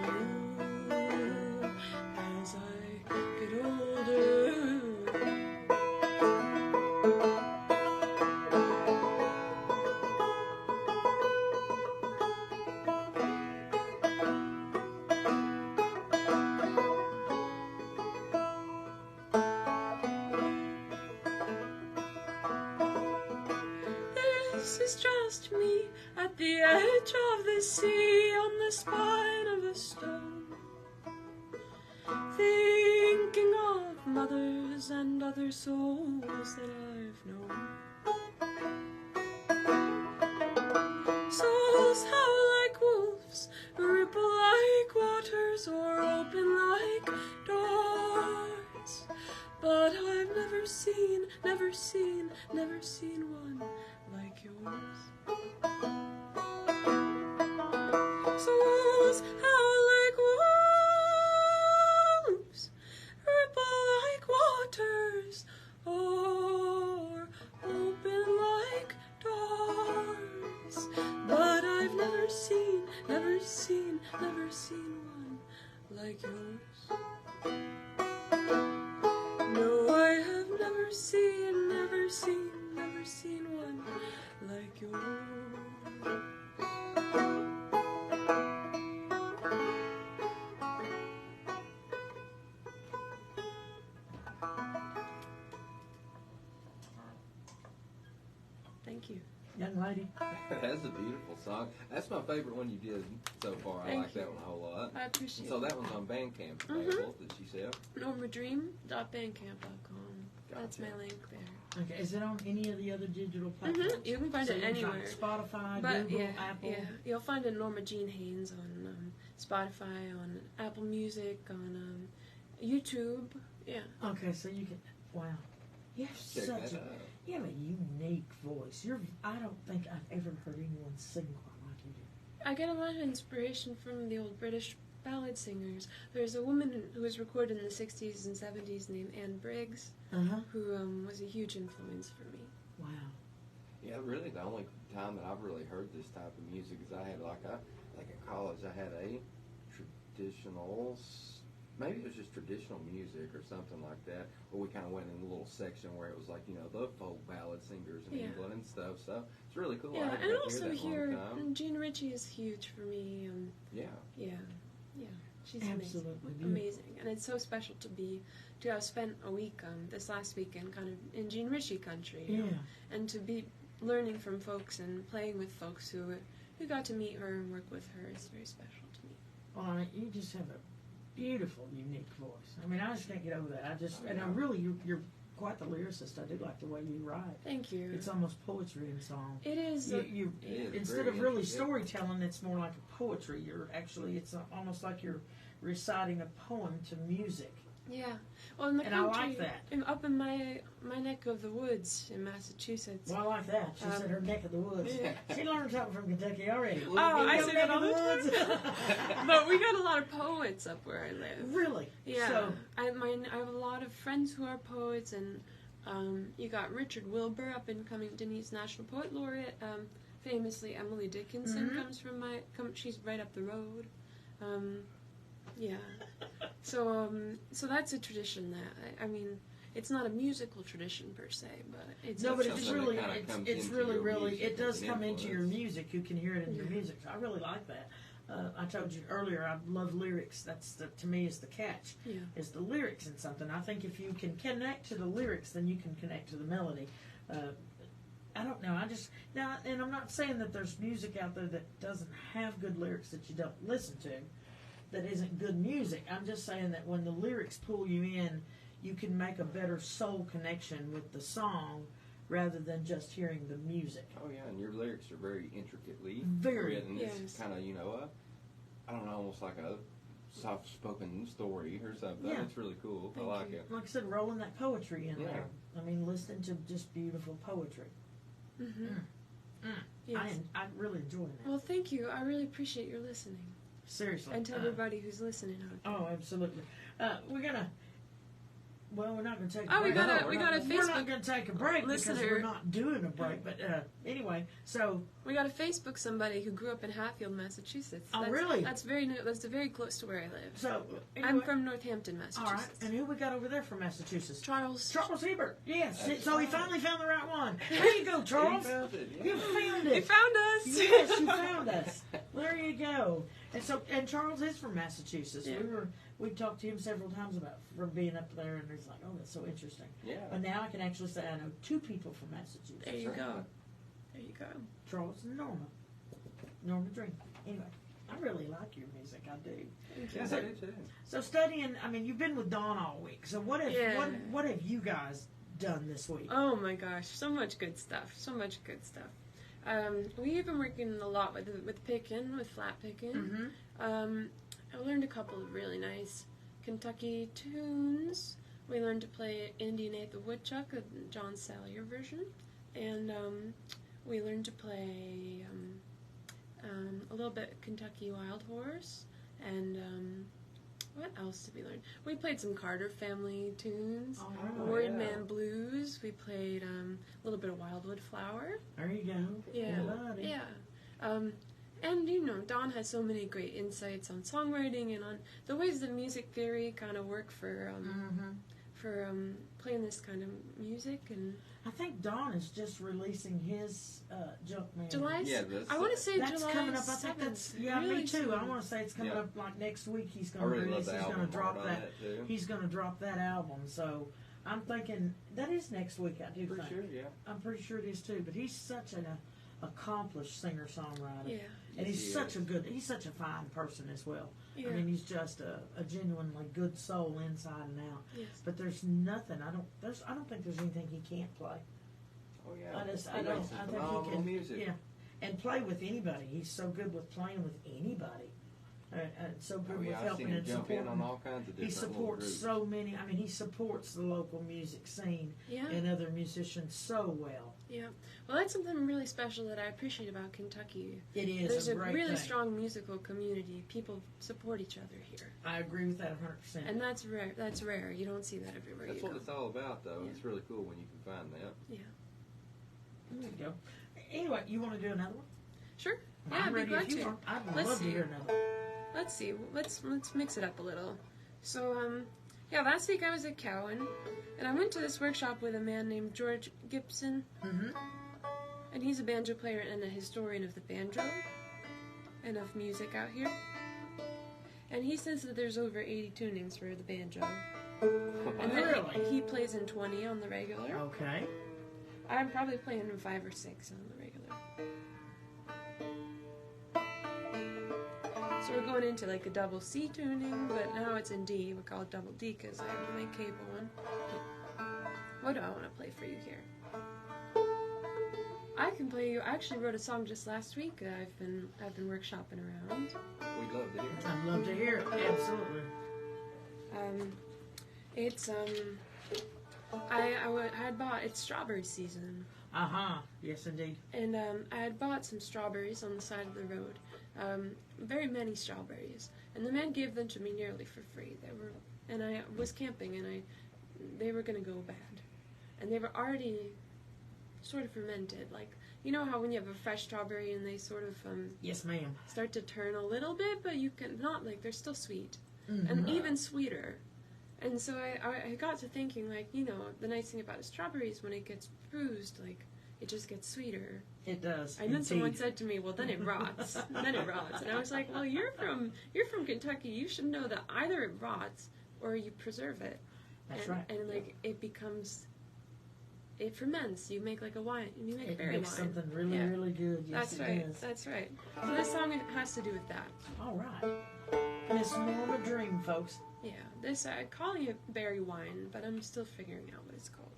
you as I get older. this is just me at the edge of the sea on the spine of a stone, thinking of mothers and other souls that I've known. Souls howl like wolves, ripple like waters, or open like doors. But I've never seen one like yours. Souls howl like wolves, ripple like waters, or open like doors. But I've never seen one like yours. No, I have never seen one like yours. Thank you.
Young lady.
That's a beautiful song. That's my favorite one you did so far. I
Thank
like that one a whole lot.
I appreciate
So
it.
that one's on Bandcamp available, did she say?
NormaDream.bandcamp.com. That's my
Gotcha.
link there.
Okay, is it on any of the other digital platforms?
You can find
So
it
you can find
anywhere.
Spotify,
But
Google,
yeah,
Apple.
yeah, you'll find it Norma Jean Haynes on Spotify, on Apple Music, on YouTube. Yeah.
Okay, so you can. Wow, you have
Check
such
that
a
out.
you have a unique voice. I don't think I've ever heard anyone sing quite like you do.
I get a lot of inspiration from the old British ballad singers. There's a woman who was recorded in the 60s and 70s named Anne Briggs, who was a huge influence for me.
Wow.
Yeah, really the only time that I've really heard this type of music is I had like in college I had a traditional, maybe it was just traditional music or something like that, where we kind of went in a little section where it was like, you know, the folk ballad singers in
Yeah.
England and stuff, so it's really cool. I
Yeah,
hadn't
and
got to
also
hear that in a
here,
long time.
Jean Ritchie is huge for me.
Yeah.
Yeah, she's
Absolutely beautiful.
amazing, and it's so special to have spent a week this last weekend kind of in Jean Ritchie country, you know, and to be learning from folks and playing with folks who got to meet her and work with her is very special to me.
Well, I mean, you just have a beautiful, unique voice. I mean, I just can't get over that. And I really, you're quite the lyricist. I do like the way you write.
Thank you.
It's almost poetry in song.
It is.
You
It is
instead
very
of really
intricate.
storytelling, it's more like a poetry. It's almost like you're reciting a poem to music.
Yeah. Well, in the
And I
country,
like that.
up in my neck of the woods in Massachusetts.
Well, I like that. She said her neck of the woods.
Yeah.
She learned something from Kentucky already.
Oh, I
Your
say
neck
that all
of
the time.
woods.
But we got a lot of poets up where I live.
Really?
Yeah.
So,
I have a lot of friends who are poets, and you got Richard Wilbur up and coming, Denise National Poet Laureate. Famously, Emily Dickinson comes from she's right up the road. Yeah. So that's a tradition that I mean, it's not a musical tradition per se, but it's
no,
a
but
tradition.
it's really, it does come into your
music.
music. You can hear it in your music. So I really like that. I told you earlier, I love lyrics. To me, is the catch.
Yeah.
Is the lyrics in something. I think if you can connect to the lyrics, then you can connect to the melody. I don't know. And I'm not saying that there's music out there that doesn't have good lyrics that you don't listen to, that isn't good music. I'm just saying that when the lyrics pull you in, you can make a better soul connection with the song rather than just hearing the music.
Oh yeah, and your lyrics are very intricately
Very.
written.
Yes.
It's kind of, you know, I don't know, almost like a soft-spoken story or something.
Yeah.
It's really cool.
Thank
I like
you.
it.
Like I said, rolling that poetry in
Yeah.
there. I mean, listening to just beautiful poetry.
Yes.
I really enjoy that.
Well, thank you. I really appreciate your listening,
Seriously.
and to everybody who's listening out there.
Oh, absolutely. We're gonna. Well, we're not going to take.
Oh,
a
we
break.
got a
We're not
Facebook
going to take a break because
listener.
we're not doing a break. But anyway, so
We got a Facebook somebody who grew up in Hatfield, Massachusetts.
Oh,
That's,
really?
That's very close to where I live.
so anyway,
I'm from Northampton,
all
Massachusetts.
right. And who we got over there from Massachusetts?
Charles.
Hebert. Yes.
That's
So he
right.
finally found the right one. There you go, Charles.
You found it, yeah.
You found
You
it.
found us.
Yes, you found us. There you go. And Charles is from Massachusetts.
Yeah.
We talked to him several times about from being up there, and he's like, "Oh, that's so interesting."
Yeah.
But now I can actually say I know two people from Massachusetts.
There you go. There you go.
Charles and Norma Dream. Anyway, I really like your music. I do.
Yes, I do too.
So studying. I mean, you've been with Dawn all week. So what have you guys done this week?
Oh my gosh, so much good stuff. So much good stuff. We've been working a lot with picking, with flat picking.
Mm-hmm.
I learned a couple of really nice Kentucky tunes. We learned to play Indian Ate the Woodchuck, a John Salyer version, and we learned to play a little bit Kentucky Wild Horse, and what else did we learn? We played some Carter Family tunes, Word Man Blues. We played a little bit of Wildwood Flower.
There you go.
Yeah, yeah. And you know, Dawn has so many great insights on songwriting and on the ways that music theory kind of work for playing this kind of music. And
I think Dawn is just releasing his Junkman.
July.
Yeah,
I want to say
that's
July
coming up. I
7th.
think that's
really
me too.
soon.
I want to say it's coming up like next week. He's going to
really
release.
love the
He's going
album
to drop
art on
that.
it, too.
He's going to drop that album. So I'm thinking that is next week. I do
Pretty
think.
sure, yeah.
I'm pretty sure it is too. But he's such an accomplished singer-songwriter.
Yeah.
And
Yes,
he's such a fine person as well.
Yeah.
I mean, he's just a genuinely good soul inside and out.
Yes.
But there's nothing. I don't think there's anything he can't play.
Oh yeah.
I
He
think
makes some
he
phenomenal
can.
music.
Yeah, and play with anybody. He's so good with playing with anybody. So good
Oh
with
yeah, I've
helping
seen him
and
jump in on
supporting.
all kinds of different
He supports
little
so many. I mean, he supports the local music scene
Yeah.
and other musicians so well.
Yeah. Well, that's something really special that I appreciate about Kentucky.
It is
There's a
great
really
thing.
strong musical community. People support each other here.
I agree with that 100%.
And that's rare. That's rare. You don't see that everywhere
That's
you
what
go.
it's all about, though.
Yeah.
It's really cool when you can find that.
Yeah.
There you go. Anyway, you want to do another one?
Sure. Yeah,
I'm
I'd be
ready
glad
if you
to.
are. I'd
Let's
love to
see.
hear another.
Let's see. Let's mix it up a little. So, yeah, last week I was at Cowan, and I went to this workshop with a man named George Gibson,
Mm-hmm.
and he's a banjo player and a historian of the banjo and of music out here. And he says that there's over 80 tunings for the banjo. And that
Really?
he plays in 20 on the regular.
Okay.
I'm probably playing in 5 or 6 on the regular. So we're going into like a double C tuning, but now it's in D. We call it double D because I have my cable one. What do I want to play for you here? I can play you. I actually wrote a song just last week. I've been workshopping around.
We'd love to hear it.
I'd love to hear it. Absolutely.
It's I had bought, it's strawberry season.
Uh-huh. Yes, indeed.
And I had bought some strawberries on the side of the road, very many strawberries, and the man gave them to me nearly for free. And I was camping, and they were gonna go bad, and they were already sort of fermented. Like, you know how when you have a fresh strawberry and they sort of
Yes, ma'am.
start to turn a little bit, but you can not, like, they're still sweet,
Mm-hmm.
and even sweeter. And so I got to thinking, like, you know, the nice thing about a strawberry is when it gets bruised, like, it just gets sweeter.
It does.
And then someone
indeed.
said to me, well, then it rots. Then it rots. And I was like, well, you're from Kentucky. You should know that either it rots or you preserve it.
That's
and,
right.
And, like, it ferments. You make, like, a wine. You make berry
makes
wine.
something really,
Yeah.
really good. Yes,
That's
it
right.
does.
That's right. So this song has to do with that.
All right. Miss Norma Dream, folks.
Yeah. This, I call it berry wine, but I'm still figuring out what it's called.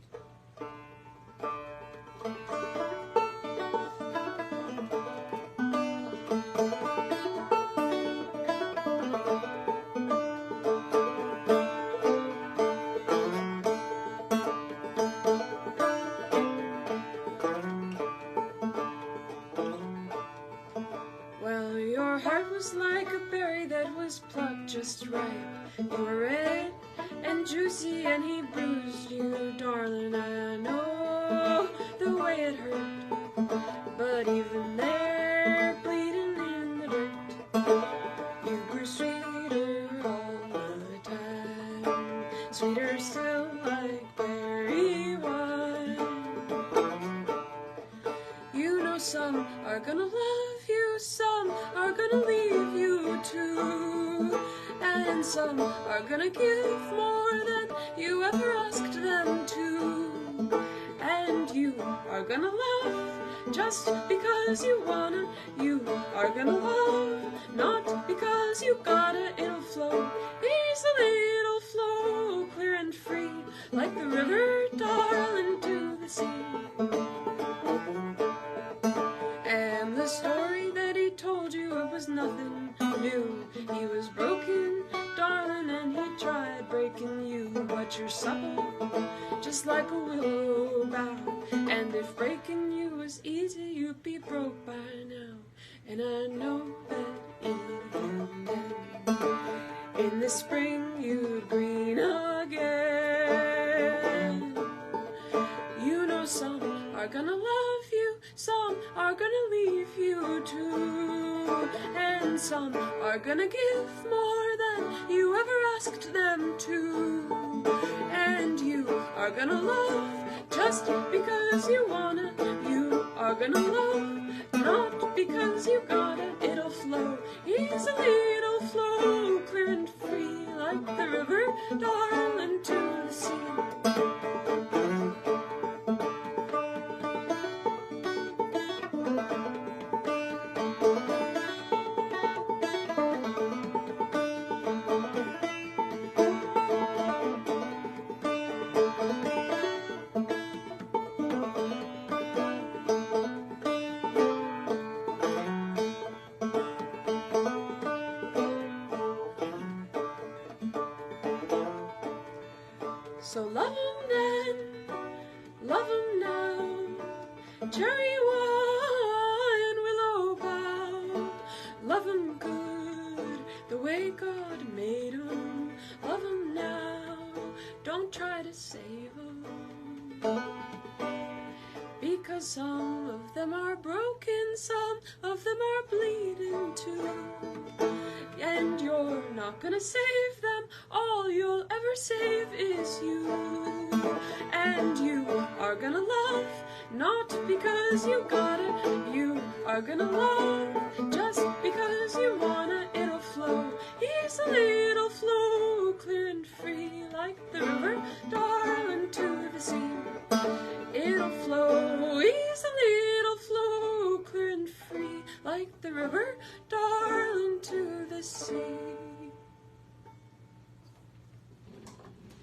Well, your heart was like a berry that was plucked just right. You were red and juicy, and he bruised you, darling. I know the way it hurt, but even there, bleeding in the dirt, you grew sweeter all the time, sweeter still like berry wine. You know some are gonna love you, some are gonna leave you too, and some are gonna give more than you ever asked them to. And you are gonna laugh just because you wanna. You are gonna love, not because you gotta. It'll flow easily, it'll flow clear and free, like the river, darling, to the sea. And the story that he told you, it was nothing new. He was broken, darling, and he tried breaking you, but you're supple, just like a willow bough. And if breaking you was easy, you'd be broke by now. And I know that even then, in the spring you'd green again. You know some are gonna love you, some are gonna leave you too, and some are gonna give more than you ever asked them to. And you are gonna love just because you wanna. You are gonna love not because you gotta. It'll flow easily, it'll flow clear and free, like the river, darling, to the sea. So love 'em then, love 'em now, cherry wine, willow bough. Love 'em good, the way God made 'em. Love 'em now, don't try to save 'em. Because some of them are broken, some of them are bleeding too. And you're not gonna save them, all you'll ever save is you. And you are gonna love, not because you gotta. You are gonna love, just because you wanna. It'll flow easily, it'll flow clear and free, like the river, darling, to the sea. It'll flow easily, it'll flow clear and free, like the river, darling, to the sea.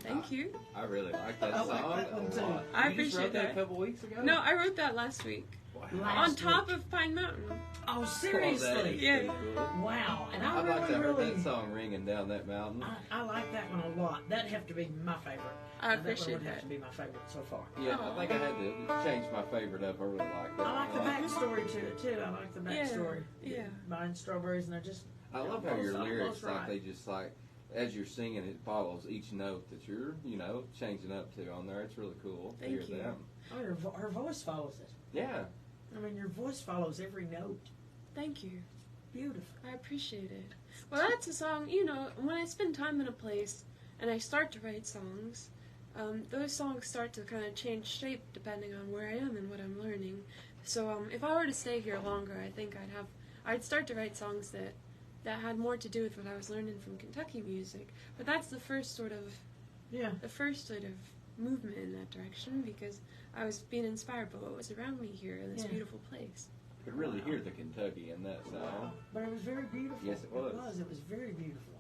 Thank you.
I really like that
I
song
like that
a
one, too.
lot.
I
You just wrote
appreciate
that a
that.
couple weeks ago?
No, I wrote that last week.
Wow.
Last
On top
week.
of Pine Mountain.
Oh,
That is
seriously?
Yeah.
pretty cool.
Wow. And I
I'd like to have
really,
heard that song ringing down that mountain.
I like that one a lot. That'd have to be my favorite.
I
That one
appreciate
would have
that.
to be my favorite so far.
Yeah, I think I had to change my favorite up. I really like that.
I like the
one.
backstory to it too. I like the backstory.
Yeah.
Buying strawberries and they're just.
I love how your
Almost
lyrics, like
right.
they just like, as you're singing, it follows each note that you're, changing up to on there. It's really cool to
Thank
hear
you.
that.
Oh, her voice follows it.
Yeah.
I mean, your voice follows every note.
Thank you.
Beautiful.
I appreciate it. Well, that's a song, when I spend time in a place and I start to write songs, those songs start to kind of change shape depending on where I am and what I'm learning. So if I were to stay here longer, I think I'd start to write songs that had more to do with what I was learning from Kentucky music. But that's the first sort of movement in that direction, because I was being inspired by what was around me here in this beautiful place.
You could really hear the Kentucky in that song.
But it was very beautiful.
Yes, it was.
It was very beautiful.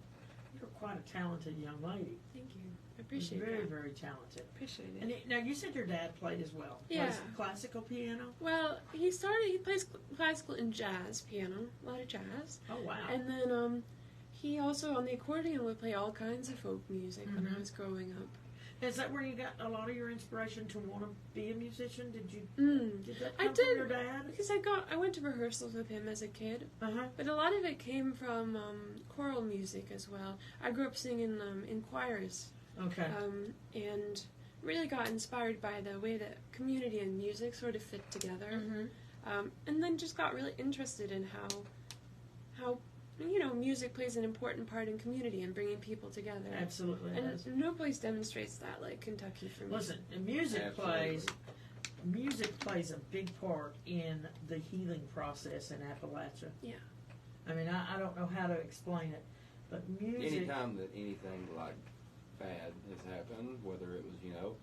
You're quite a talented young lady.
Thank you. I appreciate
very,
that.
very talented.
Appreciate it.
And now you said your dad played as well.
Yeah.
Plays classical piano.
Well, he plays classical and jazz piano, a lot of jazz.
Oh wow.
And then he also, on the accordion, would play all kinds of folk music when I was growing up.
Is that where you got a lot of your inspiration to want to be a musician? Did you? Did that
I
come
did.
from your dad?
Because I went to rehearsals with him as a kid,
Uh-huh.
but a lot of it came from choral music as well. I grew up singing in choirs,
Okay.
and really got inspired by the way that community and music sort of fit together.
Mm-hmm.
And then just got really interested in how music plays an important part in community and bringing people together.
Absolutely. it does.
And no place demonstrates that like Kentucky for me.
Listen, and music plays a big part in the healing process in Appalachia.
Yeah.
I mean, I don't know how to explain it, but music.
Anytime that anything like bad has happened, whether it was,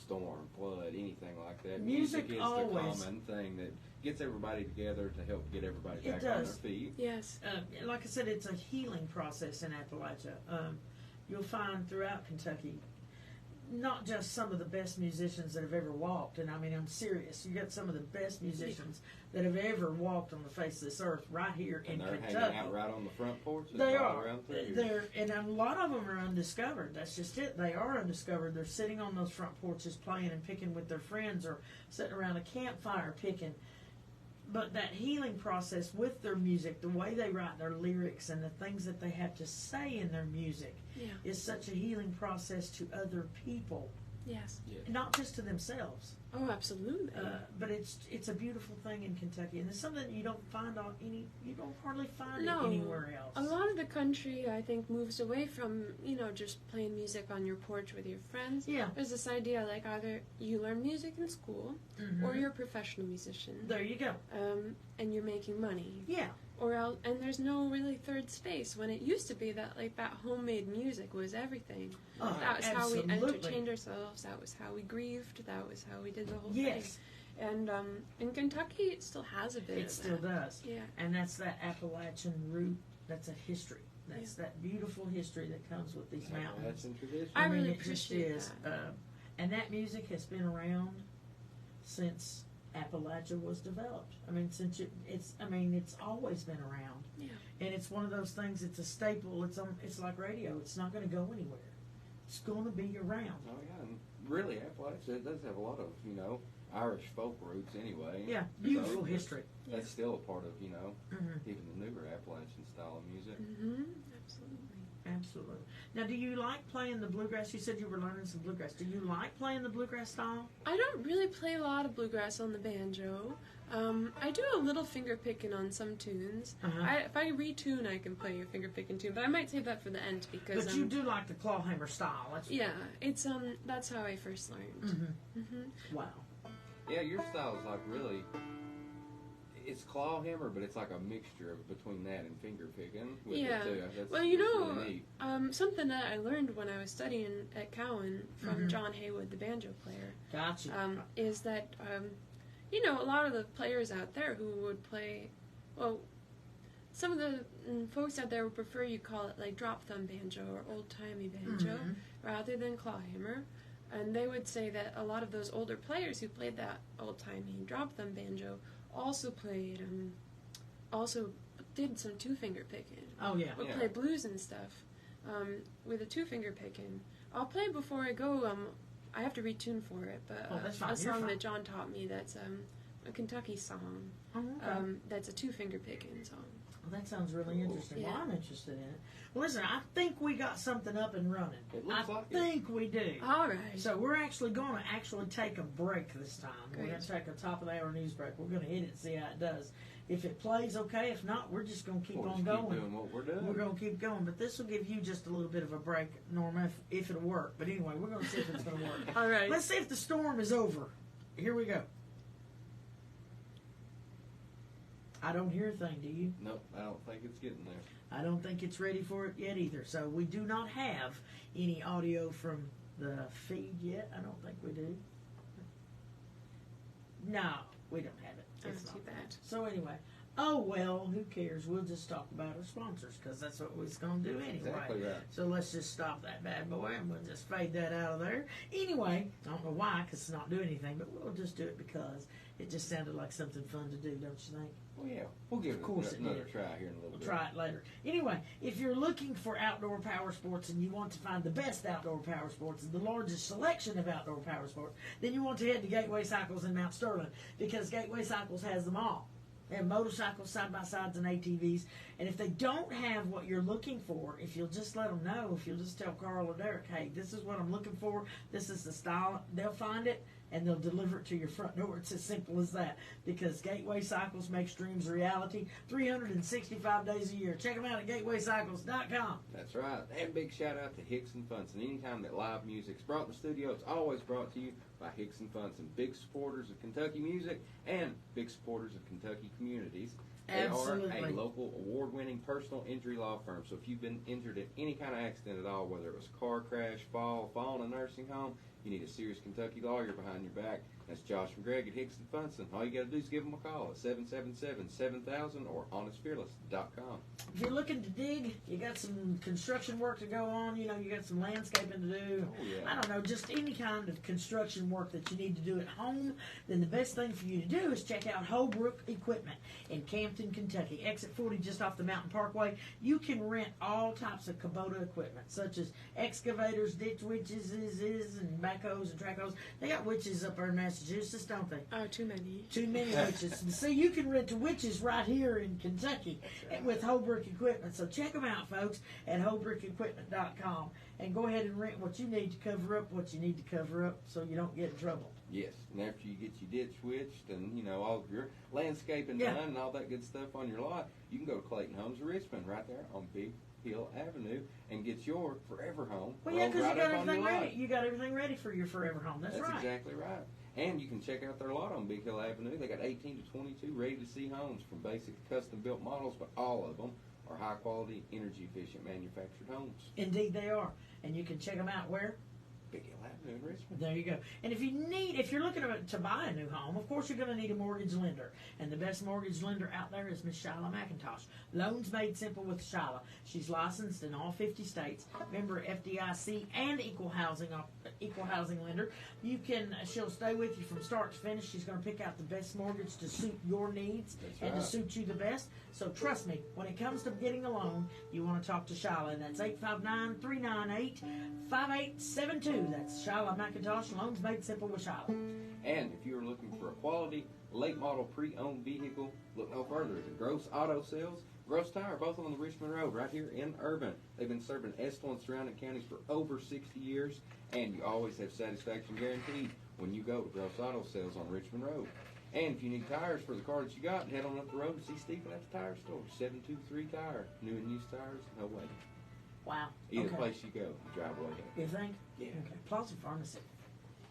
storm, flood, anything like that.
Music
is
always.
the common thing that gets everybody together to help get everybody
It
back on their
does.
feet.
Yes.
Like I said, it's a healing process in Appalachia. You'll find throughout Kentucky, not just some of the best musicians that have ever walked, and I mean, I'm serious. You got some of the best musicians that have ever walked on the face of this earth right here
And
in
they're
Kentucky.
hanging out right on the front porch.
They
all
are.
around through here.
They're, and a lot of them are undiscovered. That's just it. They are undiscovered. They're sitting on those front porches playing and picking with their friends, or sitting around a campfire picking. But that healing process with their music, the way they write their lyrics and the things that they have to say in their music, is such a healing process to other people,
Yes.
not just to themselves.
Oh, absolutely.
But it's a beautiful thing in Kentucky, and it's something that you don't find you don't hardly find it
No.
anywhere else.
A lot of the country, I think, moves away from, just playing music on your porch with your friends.
Yeah.
There's this idea, like, either you learn music in school, or you're a professional musician.
There you go.
And you're making money.
Yeah.
Or else, and there's no really third space, when it used to be that, like, that homemade music was everything.
Oh,
That was how we
absolutely.
entertained ourselves, that was how we grieved, that was how we did the whole
Yes.
thing. And in Kentucky, it still has a bit
It
of
still
that.
does.
Yeah.
And that's that Appalachian root. That's a history. That's that beautiful history that comes with these mountains.
That's in tradition.
I
mean,
really
it just
appreciate
is.
that.
And that music has been around since Appalachia was developed. I mean, it's always been around.
Yeah.
And it's one of those things. It's a staple. It's like radio. It's not going to go anywhere. It's going to be around.
Oh yeah, and really, Appalachia it does have a lot of Irish folk roots anyway.
Yeah, beautiful
So
history.
That's still a part of
Mm-hmm.
even the newer Appalachian style of music.
Mm-hmm. Absolutely.
Absolutely. Now, do you like playing the bluegrass? You said you were learning some bluegrass. Do you like playing the bluegrass style?
I don't really play a lot of bluegrass on the banjo. I do a little finger picking on some tunes.
Uh-huh.
If I retune, I can play a finger picking tune, but I might save that for the end because.
But you do like the clawhammer style.
Yeah, it's that's how I first learned.
Wow.
Yeah, your style is like really. It's claw hammer, but it's like a mixture of between that and finger picking. With
Yeah.
It too. That's,
Well,
that's really neat.
something that I learned when I was studying at Cowan from John Haywood, the banjo player,
Gotcha.
is that a lot of the players out there who would play, well, some of the folks out there would prefer you call it like drop thumb banjo or old timey banjo rather than clawhammer. And they would say that a lot of those older players who played that old timey drop thumb banjo also did some two finger picking.
Oh yeah.
Would play blues and stuff with a two finger picking. I'll play before I go. I have to retune for it, but
that's fine.
a
You're
song
fine.
that John taught me that's a Kentucky song.
Oh, okay.
That's a two finger picking song.
Well, that sounds really interesting.
Yeah.
Well, I'm interested in it. Well, listen, I think we got something up and running.
It looks
I
like it.
think we do.
All right.
So we're actually going to take a break this time. We're
Great.
going to take a top of the hour news break. We're going to hit it and see how it does. If it plays, okay. If not, we're just going to keep
We'll
on
just keep
going.
doing what we're doing.
We're going to keep going, but this will give you just a little bit of a break, Norma, if it'll work. But anyway, we're going to see if it's going to work.
All right.
Let's see if the storm is over. Here we go. I don't hear a thing, do you?
Nope, I don't think it's getting there.
I don't think it's ready for it yet either. So we do not have any audio from the feed yet. I don't think we do. No, we don't have it.
That's
It's
too
not.
bad.
So anyway, oh well, who cares? We'll just talk about our sponsors because that's what we're going to do anyway.
Exactly right.
So let's just stop that bad boy and we'll just fade that out of there. Anyway, I don't know why because it's not doing anything, but we'll just do it because it just sounded like something fun to do, don't you think?
Well, yeah, we'll give
Of course
it
it
another
did.
try here in a little
We'll
bit.
try it later. Anyway, if you're looking for outdoor power sports and you want to find the best outdoor power sports and the largest selection of outdoor power sports, then you want to head to Gateway Cycles in Mount Sterling because Gateway Cycles has them all. They have motorcycles, side-by-sides, and ATVs. And if they don't have what you're looking for, if you'll just let them know, if you'll just tell Carl or Derek, hey, this is what I'm looking for, this is the style, they'll find it, and they'll deliver it to your front door. It's as simple as that. Because Gateway Cycles makes dreams a reality 365 days a year. Check them out at gatewaycycles.com.
That's right. And big shout out to Hicks and Funson. Anytime that live music's brought in the studio, it's always brought to you by Hicks and Funson. Big supporters of Kentucky music and big supporters of Kentucky communities. They
Absolutely.
are a local award-winning personal injury law firm. So if you've been injured in any kind of accident at all, whether it was a car crash, fall in a nursing home, You need a serious Kentucky lawyer behind your back. That's Josh and Greg at Hicks and Funson. All you got to do is give them a call at 777-7000 or honestfearless.com.
If you're looking to dig, you got some construction work to go on, you got some landscaping to do.
Oh, yeah.
I don't know, just any kind of construction work that you need to do at home, then the best thing for you to do is check out Holbrook Equipment in Campton, Kentucky. Exit 40 just off the Mountain Parkway. You can rent all types of Kubota equipment, such as excavators, ditch witches, and backhoes and track hoes. They got witches up there in Massachusetts, don't they?
Oh, too many.
Too many witches. See, you can rent the witches right here in Kentucky with Holbrook Equipment. So check them out, folks, at holbrookequipment.com. And go ahead and rent what you need to cover up what you need to cover up so you don't get in trouble.
Yes, and after you get your ditch switched and, all of your landscaping done and all that good stuff on your lot, you can go to Clayton Homes of Richmond right there on Big Hill Avenue and get your forever home.
Well, yeah, because
right
you got
up on
everything
your lot.
ready. You got everything ready for your forever home. That's right.
Exactly right. And you can check out their lot on Big Hill Avenue. They got 18 to 22 ready-to-see homes, from basic custom-built models, but all of them are high-quality, energy-efficient manufactured homes.
Indeed they are. And you can check them out where?
Big Hill Avenue in Richmond.
There you go. And if you're looking to buy a new home, of course you're going to need a mortgage lender. And the best mortgage lender out there is Miss Shyla McIntosh. Loans Made Simple with Shyla. She's licensed in all 50 states, member FDIC and equal housing lender. She'll stay with you from start to finish. She's going to pick out the best mortgage to suit your needs to suit you the best. So trust me, when it comes to getting a loan, you want to talk to Shyla, and that's 859-398-5872. That's Shyla McIntosh, Loans Made Simple with Shyla.
And if you're looking for a quality, late model, pre-owned vehicle, look no further than Gross Auto Sales, Gross Tire, both on the Richmond Road, right here in Irvine. They've been serving Estill and surrounding counties for over 60 years, and you always have satisfaction guaranteed when you go to Gross Auto Sales on Richmond Road. And if you need tires for the car that you got, head on up the road and see Stephen at the tire store. 723 Tire. New and used tires, no waiting.
Wow.
Either place you go, you drive away.
You think?
Yeah.
Okay. Plaza Pharmacy.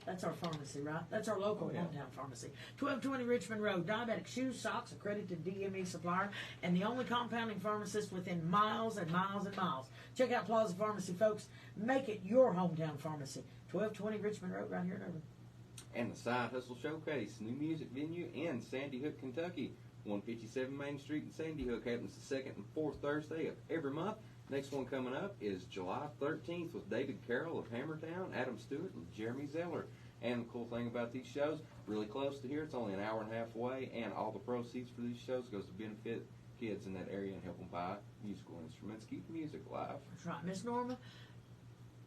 That's our pharmacy, right? That's our local hometown pharmacy. 1220 Richmond Road. Diabetic shoes, socks, accredited DME supplier, and the only compounding pharmacist within miles and miles and miles. Check out Plaza Pharmacy, folks. Make it your hometown pharmacy. 1220 Richmond Road, right here in Irvine.
And the Side Hustle Showcase, new music venue in Sandy Hook, Kentucky. 157 Main Street in Sandy Hook happens the second and fourth Thursday of every month. Next one coming up is July 13th with David Carroll of Hammertown, Adam Stewart, and Jeremy Zeller. And the cool thing about these shows, really close to here, it's only an hour and a half away, and all the proceeds for these shows goes to benefit kids in that area and help them buy musical instruments, keep music alive.
That's right. Miss Norma,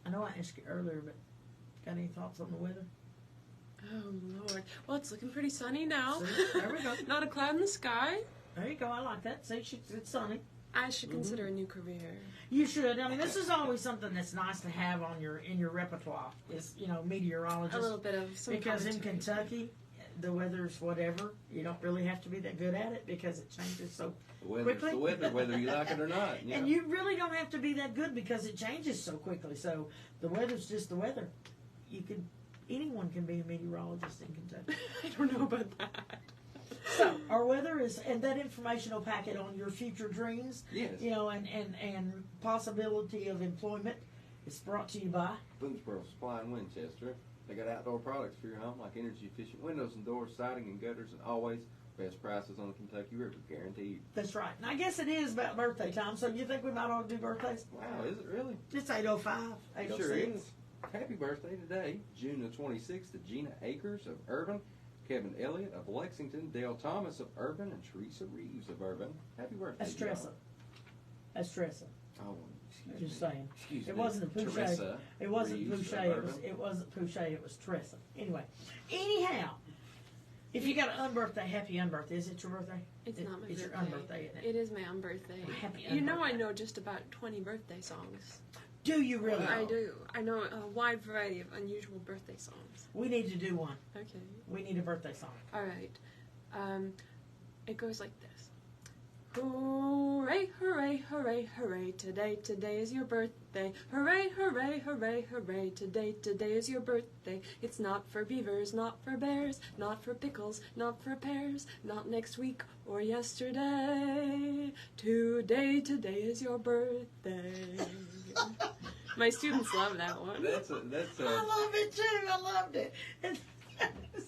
I know I asked you earlier, but got any thoughts on the weather?
Oh, Lord. Well, it's looking pretty sunny now.
See, there we go.
Not a cloud in the sky.
There you go. I like that. See, it's sunny.
I should consider a new career.
You should. I mean, this is always something that's nice to have in your repertoire. Is meteorologist.
A little bit of some
because in
commentary.
Kentucky, the weather's whatever. You don't really have to be that good at it because it changes so
The weather's
quickly.
the weather, whether you like it or not. Yeah.
And you really don't have to be that good because it changes so quickly. So the weather's just the weather. Anyone can be a meteorologist in Kentucky.
I don't know about that.
So our weather is, and that informational packet on your future dreams,
Yes.
and possibility of employment is brought to you by.
Boonesboro Supply in Winchester. They got outdoor products for your home like energy efficient windows and doors, siding and gutters, and always best prices on the Kentucky River, guaranteed.
That's right. And I guess it is about birthday time, so you think we might ought to do birthdays?
Wow, is it really?
It's 8:05,
It
8:06.
sure is. Happy birthday today, June the 26th, to Gina Akers of Irvine, Kevin Elliott of Lexington, Dale Thomas of Irvine, and Teresa Reeves of Irvine. Happy birthday,
That's Tressa.
y'all.
That's Tressa.
Oh, excuse
Just
me.
saying.
Excuse
It
me.
wasn't a Pouchet.
Teresa
It wasn't
Reeves of
Pouchet.
Irvine.
It wasn't Pouchet. It was Tressa. Anyway, anyhow, if you got an unbirthday, happy unbirthday. Is it your birthday?
It's not my
It's
birthday.
your unbirthday, isn't it?
It is my own birthday.
Happy
You know I
unbirthday.
know just about 20 birthday songs.
Do you really?
I do. I know a wide variety of unusual birthday songs.
We need to do one.
Okay.
We need a birthday song.
All right. It goes like this. Hooray, hooray, hooray, hooray, today is your birthday. Hooray, hooray, hooray, hooray, today is your birthday. It's not for beavers, not for bears, not for pickles, not for pears, not next week or yesterday. Today is your birthday. My students love that one.
That's
I love it too. I loved it. It's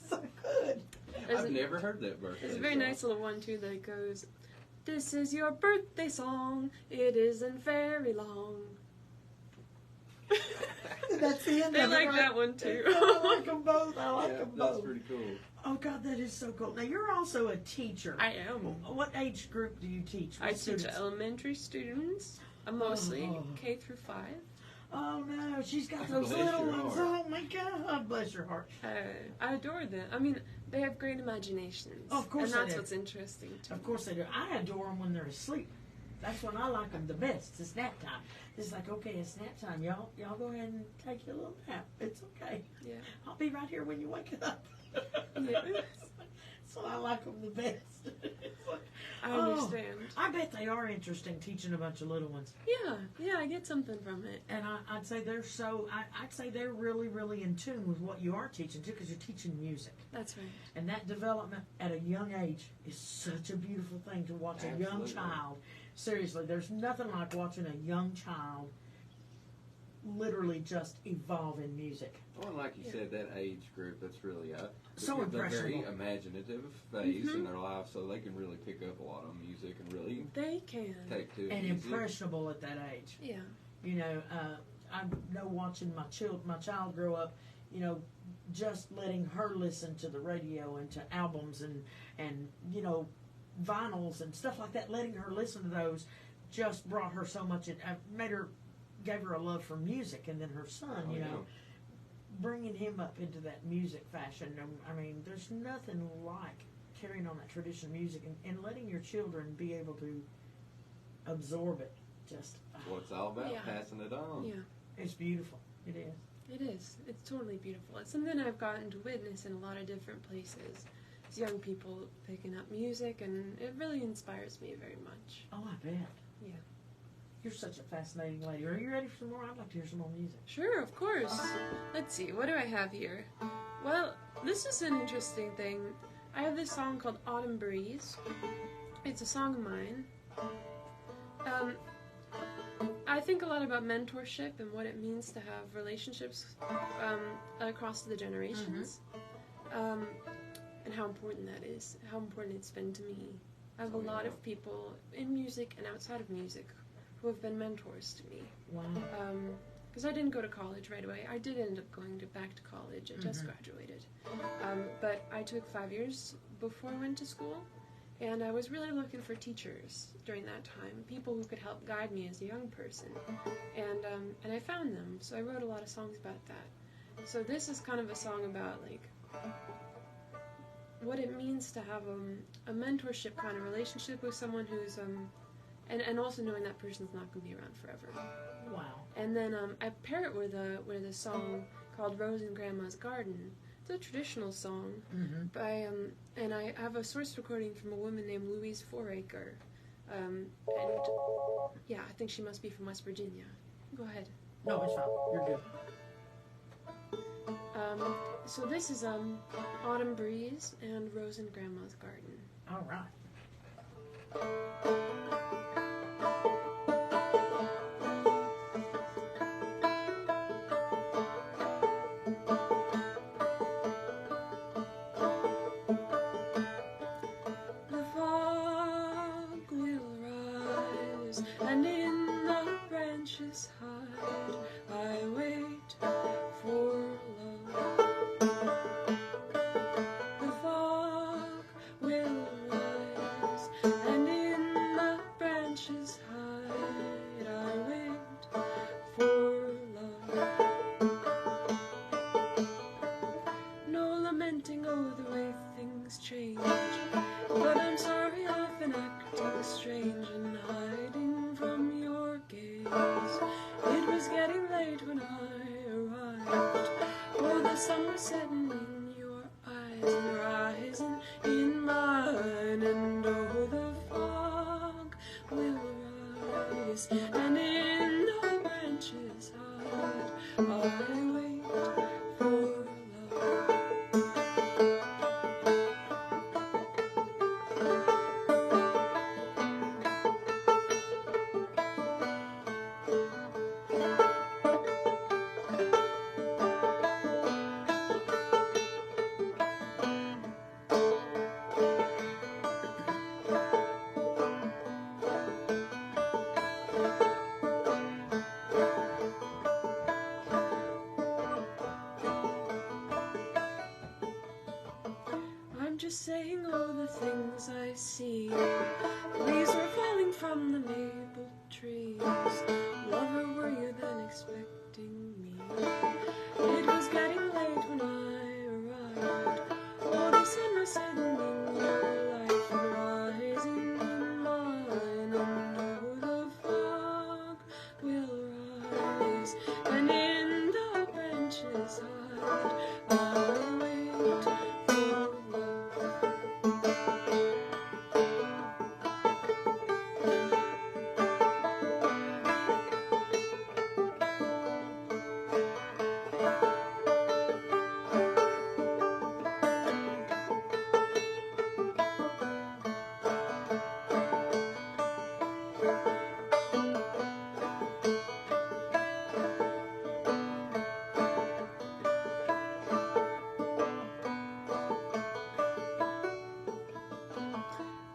so good.
I've never heard that birthday
There's a very
song.
nice little one too that goes, "This is your birthday song. It isn't very long."
That's the end
They
of it,
like
right?
that one too.
I like them both. I like
Yeah,
them
that's
both.
pretty cool.
Oh God, that is so cool. Now you're also a teacher.
I am.
What age group do you teach? What
I teach
students?
elementary students, mostly
Oh.
K through 5.
Oh no, she's got
Bless
those little
your
ones.
heart.
Oh my God, bless your heart.
I adore them. I mean, they have great imaginations.
Of course
and
they
that's
do.
what's interesting too.
Of course they do. I adore them when they're asleep. That's when I like them the best. It's nap time. It's like, okay, it's nap time. Y'all go ahead and take your little nap. It's okay.
Yeah.
I'll be right here when you wake up.
Yeah.
So I like them the best. It's like,
I
oh,
understand.
I bet they are interesting teaching a bunch of little ones.
Yeah, I get something from it.
And I'd say they're I'd say they're really, really in tune with what you are teaching too, because you're teaching music.
That's right.
And that development at a young age is such a beautiful thing to watch a young
Absolutely.
child. Seriously, there's nothing like watching a young child literally just evolve in music.
Well, and like you said, that age group, that's really
So
they're very
impressionable.
imaginative phase in
Mhm.
their life, so they can really pick up a lot of music and really
They can.
take to it
And
easy.
impressionable at that age.
Yeah.
You know, I know watching my child grow up, you know, just letting her listen to the radio and to albums and you know, vinyls and stuff like that, letting her listen to those just brought her so much, gave her a love for music. And then her son,
Oh,
you
yeah.
know, bringing him up into that music fashion. I mean, there's nothing like carrying on that tradition of music and letting your children be able to absorb it. Just,
Well, it's all about
Yeah.
passing it on.
Yeah.
it's beautiful. It is.
It is. It's totally beautiful. It's something I've gotten to witness in a lot of different places. It's young people picking up music, and it really inspires me very much.
Oh, I bet.
Yeah.
You're such a fascinating lady. Are you ready for some more? I'd like to hear some more music.
Sure, of course. Let's see, what do I have here? Well, this is an interesting thing. I have this song called Autumn Breeze. It's a song of mine. I think a lot about mentorship and what it means to have relationships across the generations. And how important that is, how important it's been to me. I have a lot of people in music and outside of music who have been mentors to me.
Wow.
Because I didn't go to college right away. I did end up going back to college. I just graduated. But I took 5 years before I went to school, and I was really looking for teachers during that time, people who could help guide me as a young person. And I found them, so I wrote a lot of songs about that. So this is kind of a song about, like, what it means to have a mentorship kind of relationship with someone who's and also knowing that person's not going to be around forever.
Wow.
And then I pair it with a song called Rose in Grandma's Garden. It's a traditional song by and I have a source recording from a woman named Louise Foraker. And yeah, I think she must be from West Virginia. Go ahead.
No, it's fine. You're good.
So this is Autumn Breeze and Rose in Grandma's Garden.
All right.
The fog will rise, and in the branches hide. I wait for love. The fog will rise, and in the branches hide. I wait for love. No lamenting over the way things change, but I'm sorry I've been acting strange and hiding from your gaze. It was getting late when I arrived. Oh, the sun was setting in your eyes and rising in mine. And oh, the fog will rise, and in the branches hide. I wait for love. just saying, oh, the things I see. Leaves were falling from the maple trees. Lover, were you then expecting me? It was getting late when I arrived. Oh, the sun was setting in your life and rising in mine. And oh, the fog will rise, and in the branches hide. I'll wait for you.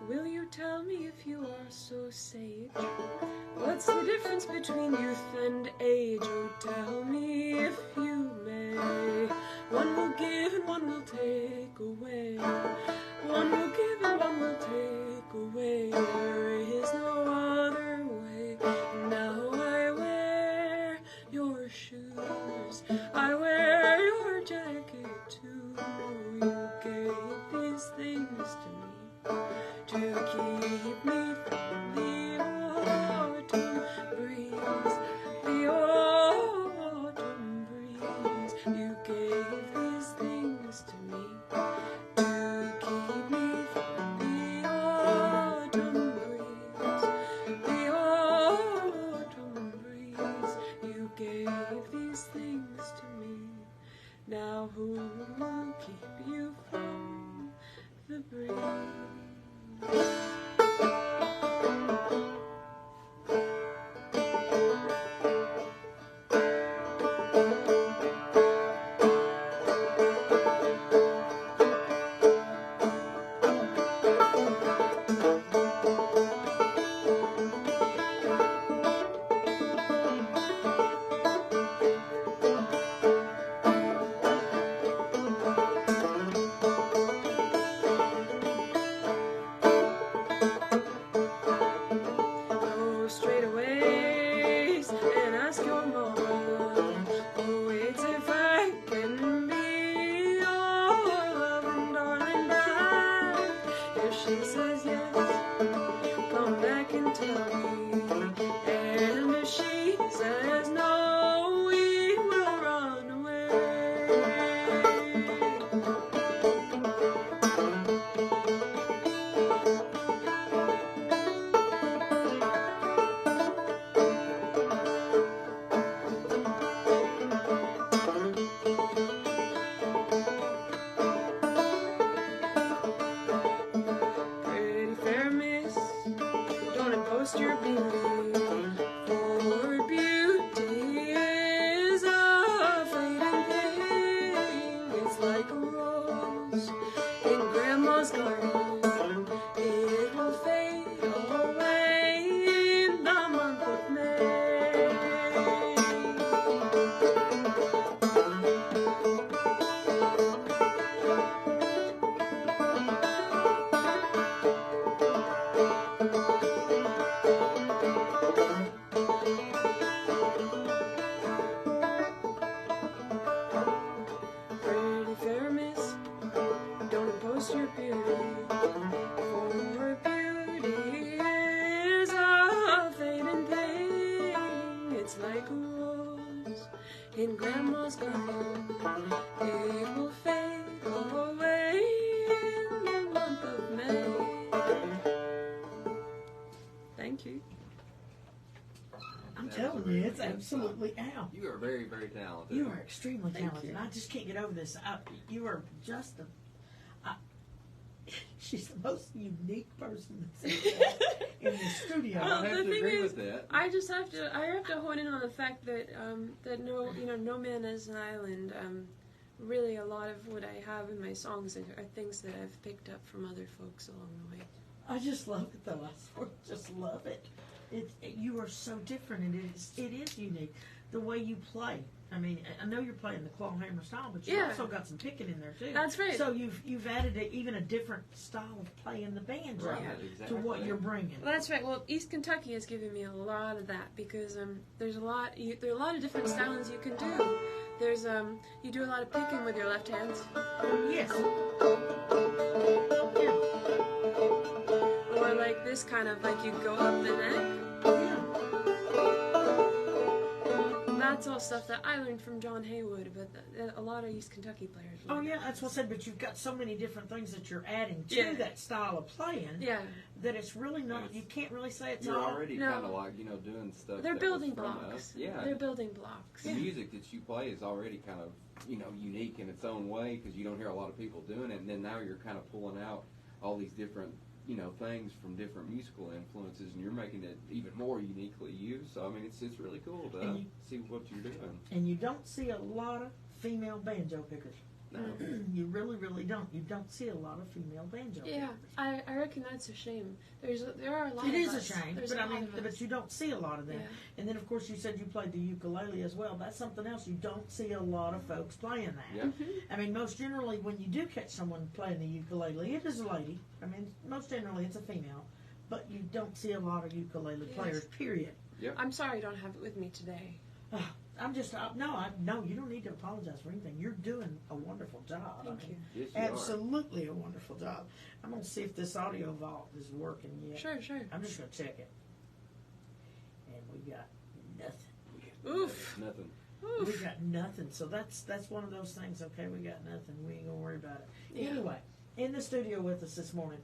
Will you tell me if you are so sage? What's the difference between youth and age? Oh, tell me if you may. One will give and one will take away. One will give and one will take away. There is no other way. Now I wear your shoes. I wear your jacket too. You gave these things to me to keep me from the autumn breeze. The autumn breeze. You gave these things to me to keep me from the autumn breeze. The autumn breeze. You gave these things to me. Now who will keep you from the breeze? Go straight away and ask your mama. Oh, it's if I can be your love and darling bride. If she says yes, come back and tell me. And if she says no, we will run away. Pretty fair miss, don't impose your beauty, for beauty is a fading thing. It's like a rose in grandma's garden. It will fade away in the month of May. Pretty fair miss, don't impose your beauty, for beauty is a fading thing. It's like a rose in grandma's garden. It will fade away in the month of May. Thank you.
I'm telling you, it's absolutely out.
You are very, very talented.
You are extremely
Thank
talented.
you.
I just can't get over this. You are just a. She's the most unique person that's in the studio.
Well,
I have
the
to
thing
agree
is,
with that.
I have to hone in on the fact that that no man is an island. Really, a lot of what I have in my songs are things that I've picked up from other folks along the way.
I just love it though. I just love it. You are so different, and it is unique. The way you play, I mean, I know you're playing the claw hammer style, but you've also got some picking in there too.
That's right.
So you've added even a different style of playing the banjo
Right,
to what you're bringing.
Well, that's right. Well, East Kentucky has given me a lot of that because there are a lot of different styles you can do. There's you do a lot of picking with your left hand.
Yes.
Or like this kind of like you go up the neck.
Yeah.
That's all stuff that I learned from John Haywood, but a lot of East Kentucky players.
Oh yeah, that's what I said. But you've got so many different things that you're adding to that style of playing.
Yeah.
That it's really not. You can't really say it's
You're
all.
already kind of like doing stuff.
They're
that
building
was from
blocks.
us. Yeah.
They're building blocks.
The music that you play is already kind of unique in its own way because you don't hear a lot of people doing it, and then now you're kind of pulling out all these different things from different musical influences, and you're making it even more uniquely you. So I mean, it's really cool to see what you're doing.
And you don't see a lot of female banjo pickers.
No.
You really, really don't. You don't see a lot of female banjo
Yeah,
pickers.
I reckon that's a shame. There are a lot.
It
of
is
us.
a shame,
There's
but
a
I
lot
mean,
of us.
but you don't see a lot of them.
Yeah.
And then, of course, you said you played the ukulele as well. That's something else. You don't see a lot of folks playing that.
Yeah.
I mean, most generally, when you do catch someone playing the ukulele, it is a lady. I mean, most generally, it's a female. But you don't see a lot of ukulele players, period.
Yep.
I'm sorry I don't have it with me today.
I'm just, no, you don't need to apologize for anything. You're doing a wonderful job.
Thank you.
Yes, you are.
Absolutely a wonderful job. I'm going to see if this audio vault is working yet.
Sure.
I'm just going to check it. And we got nothing.
Oof.
Nothing.
We got nothing. So that's one of those things. Okay, we got nothing. We ain't going to worry about it.
Yeah.
Anyway, in the studio with us this morning,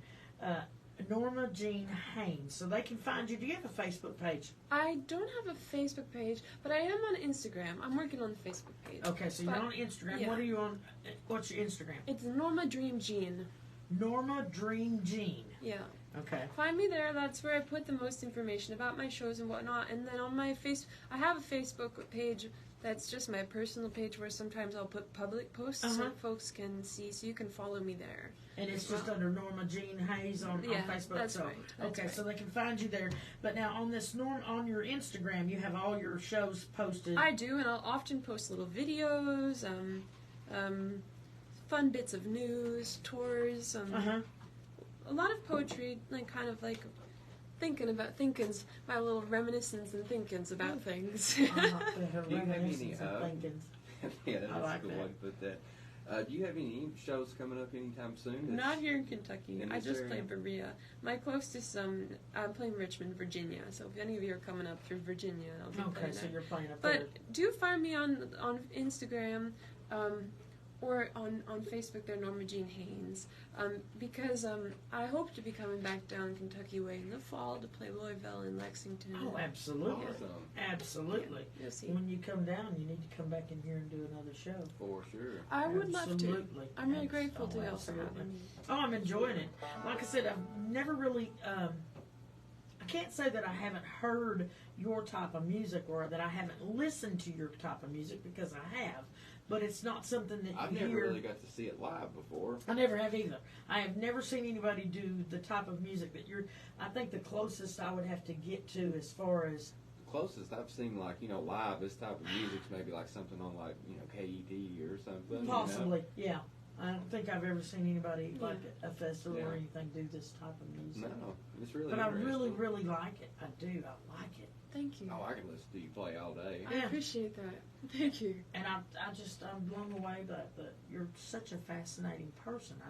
Norma Jean Haynes. So they can find you. Do you have a Facebook page?
I don't have a Facebook page, but I am on Instagram. I'm working on the Facebook page.
Okay, so you're on Instagram.
Yeah.
What are you on? What's your Instagram?
It's Norma Dream Jean.
Norma Dream Jean.
Yeah.
Okay.
Find me there. That's where I put the most information about my shows and whatnot. And then on my I have a Facebook page that's just my personal page where sometimes I'll put public posts so folks can see. So you can follow me there.
And it's just under Norma Jean Hayes on Facebook.
That's
so,
right. That's
okay,
right.
so they can find you there. But now on this on your Instagram, you have all your shows posted.
I do, and I'll often post little videos, fun bits of news, tours, a lot of poetry, like kind of like thinkings, my little reminiscence and thinkings about things.
Do you have any?
Thinkings.
Yeah, that's
I like
a good
that.
way to put that. Do you have any shows coming up anytime soon?
Not here in Kentucky.
in
I
this
just
area?
play Berea. My closest, I'm playing Richmond, Virginia. So if any of you are coming up through Virginia, I'll be
Okay,
playing
so
there.
you're playing up there.
But do find me on Instagram or on Facebook. They're Norma Jean Haynes. Because I hope to be coming back down Kentucky way in the fall to play Louisville and Lexington.
Oh, absolutely.
Awesome.
Absolutely.
Yeah, you'll see.
When you come down, you need to come back in here and do another show.
For sure.
I would love to.
Absolutely.
I'm really grateful to y'all for
absolutely.
having me.
Oh, I'm enjoying it. Like I said, I've never really, I can't say that I haven't heard your type of music or that I haven't listened to your type of music because I have, but it's not something that you
I've
hear.
never really got to see it live before.
I never have either. I have never seen anybody do the type of music that you're, I think the closest I would have to get to as far as,
The closest I've seen, like, live, this type of music's maybe like something on, like, KED or something.
possibly, yeah. I don't think I've ever seen anybody like a festival or
Yeah.
anything do this type of music.
No, it's really
But I
interesting.
really, really like it. I do. I like it.
Thank you.
Oh, I can listen to you play all day.
I appreciate that. Thank you.
And I'm blown away that you're such a fascinating person. I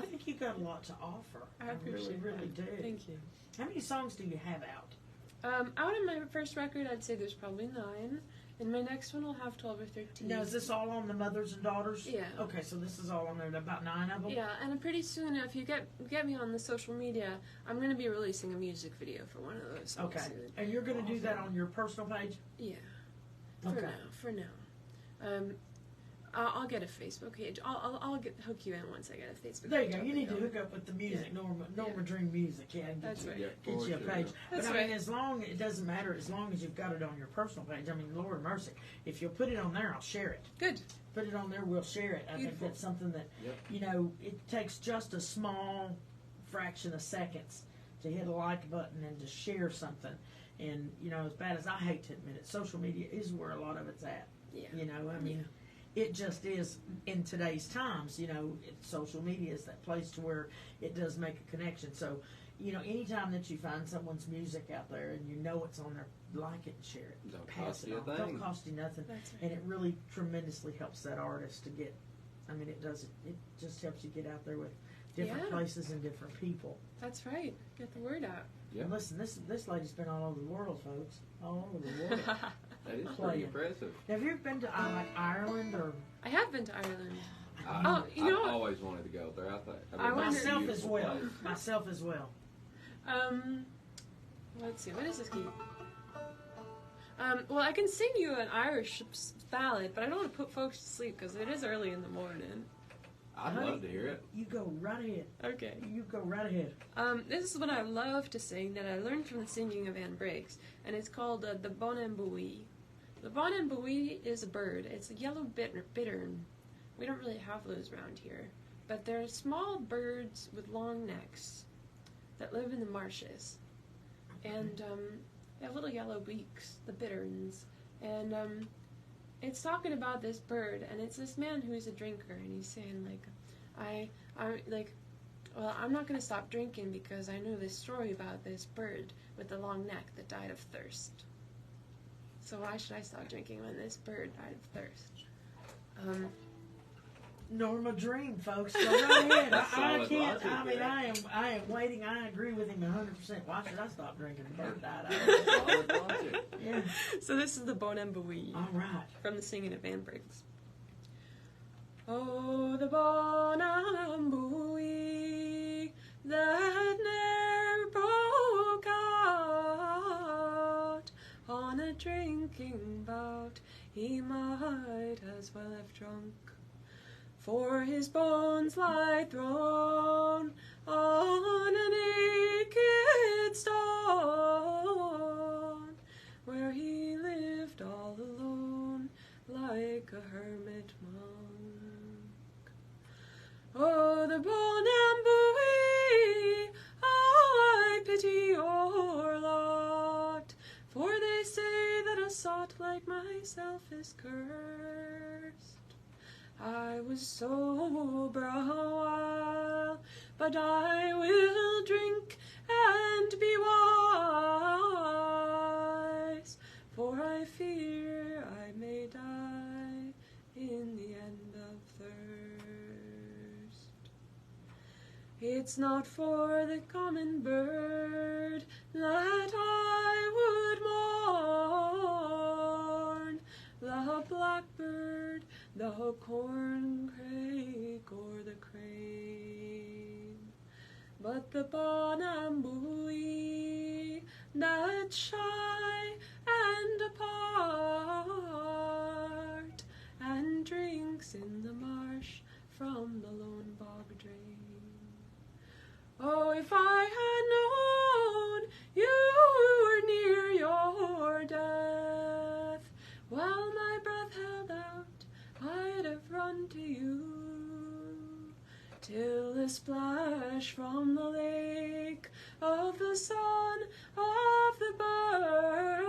think you got a lot to offer.
I appreciate
really, really do.
Thank you.
How many songs do you have out?
Out of my first record, I'd say there's probably 9. And my next one will have 12 or 13.
Now, is this all on the Mothers and Daughters?
Yeah.
Okay, so this is all on there, about 9 of them?
Yeah, and pretty soon, if you get me on the social media, I'm going to be releasing a music video for one of those songs
Okay.
soon.
And you're going to do that on your personal page?
Yeah.
Okay.
For now. I'll get a Facebook page. I'll hook you in once I get a Facebook
There you
page.
go.
up
You
and
need to
going.
hook up with the music,
Yeah.
Norma Dream Music. Yeah, and
That's right.
Yeah,
Get
for
you a
sure.
page.
That's
but I mean,
right.
it doesn't matter as long as you've got it on your personal page. I mean, Lord mercy. If you'll put it on there, I'll share it.
Good.
Put it on there, we'll share it. I think
Beautiful.
that's something that,
Yep.
it takes just a small fraction of seconds to hit a like button and to share something. And, you know, as bad as I hate to admit it, social media is where a lot of it's at.
Yeah.
You know, I mean, it just is in today's times, you know, social media is that place to where it does make a connection. So, you know, anytime that you find someone's music out there and you know it's on there, like it and share it.
Don't
Pass
cost
it
you a
on.
thing.
Don't cost you nothing.
That's right.
And it really tremendously helps that artist to get, I mean, it does, it just helps you get out there with different places and different people.
That's right. Get the word out.
Yeah.
And listen, this lady's been all over the world, folks. All over the world.
That is pretty
Playing.
impressive.
Have you ever been to like Ireland or?
I have been to Ireland.
I've always wanted to go there. I think.
I wonder-
Myself as well.
Place.
Myself as well.
Let's see. What is this key? Well, I can sing you an Irish ballad, but I don't want to put folks to sleep because it is early in the morning.
I'd love to hear it.
You go right ahead.
Okay.
You go right ahead.
This is what I love to sing that I learned from the singing of Anne Briggs, and it's called the Bon Ambouille. The Bon Ambouille is a bird. It's a yellow bittern. We don't really have those around here, but they're small birds with long necks that live in the marshes, and they have little yellow beaks, the bitterns, and it's talking about this bird, and it's this man who's a drinker, and he's saying I'm not going to stop drinking because I know this story about this bird with the long neck that died of thirst. So why should I stop drinking when this bird died of thirst?
Norma Dream, folks. Go right ahead. I
Solid
can't.
logic
I mean,
there.
I am waiting. I agree with him 100%. Why should I stop drinking? The bird died out.
Solid logic.
Yeah.
So this is the Bon Ambouille
All right.
from the singing of Anne Briggs. Oh, the Bon Ambouille that ne'er broke out on a drinking bout, he might as well have drunk. For his bones lie thrown on a naked stone, where he lived all alone like a hermit monk. Oh, the Bon Ambouille, I pity your lot, for they say that a sot like myself is cursed. I was sober a while, but I will drink and be wise, for I fear I may die in the end of thirst. It's not for the common bird that I would mourn, the blackbird, the corncrake, or the crane, but the Bon Ambouille, that shy and apart, and drinks in the marsh from the lone bog drain. Oh, if I had known you were near your death, while my breath held out, I'd have run to you, till the splash from the lake of the son of the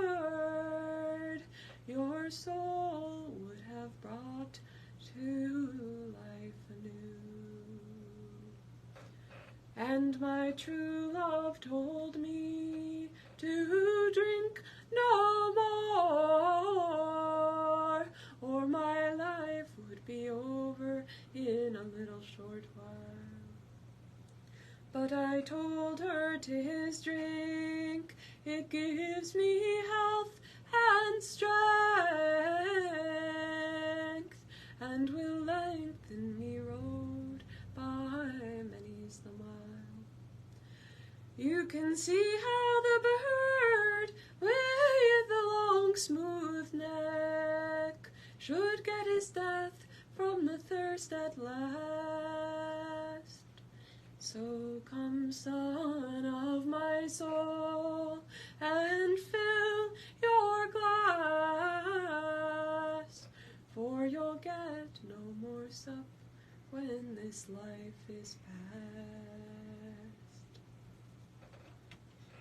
bird your soul would have brought to life anew. And my true love told me to drink no more, or my life would be over in a little short while. But I told her 'tis drink, it gives me health and strength, and will lengthen me road by many's the mile. You can see how the bird with the long smooth neck should get his death from the thirst at last. So come, son of my soul, and fill your glass, for you'll get no more sup when this life is past.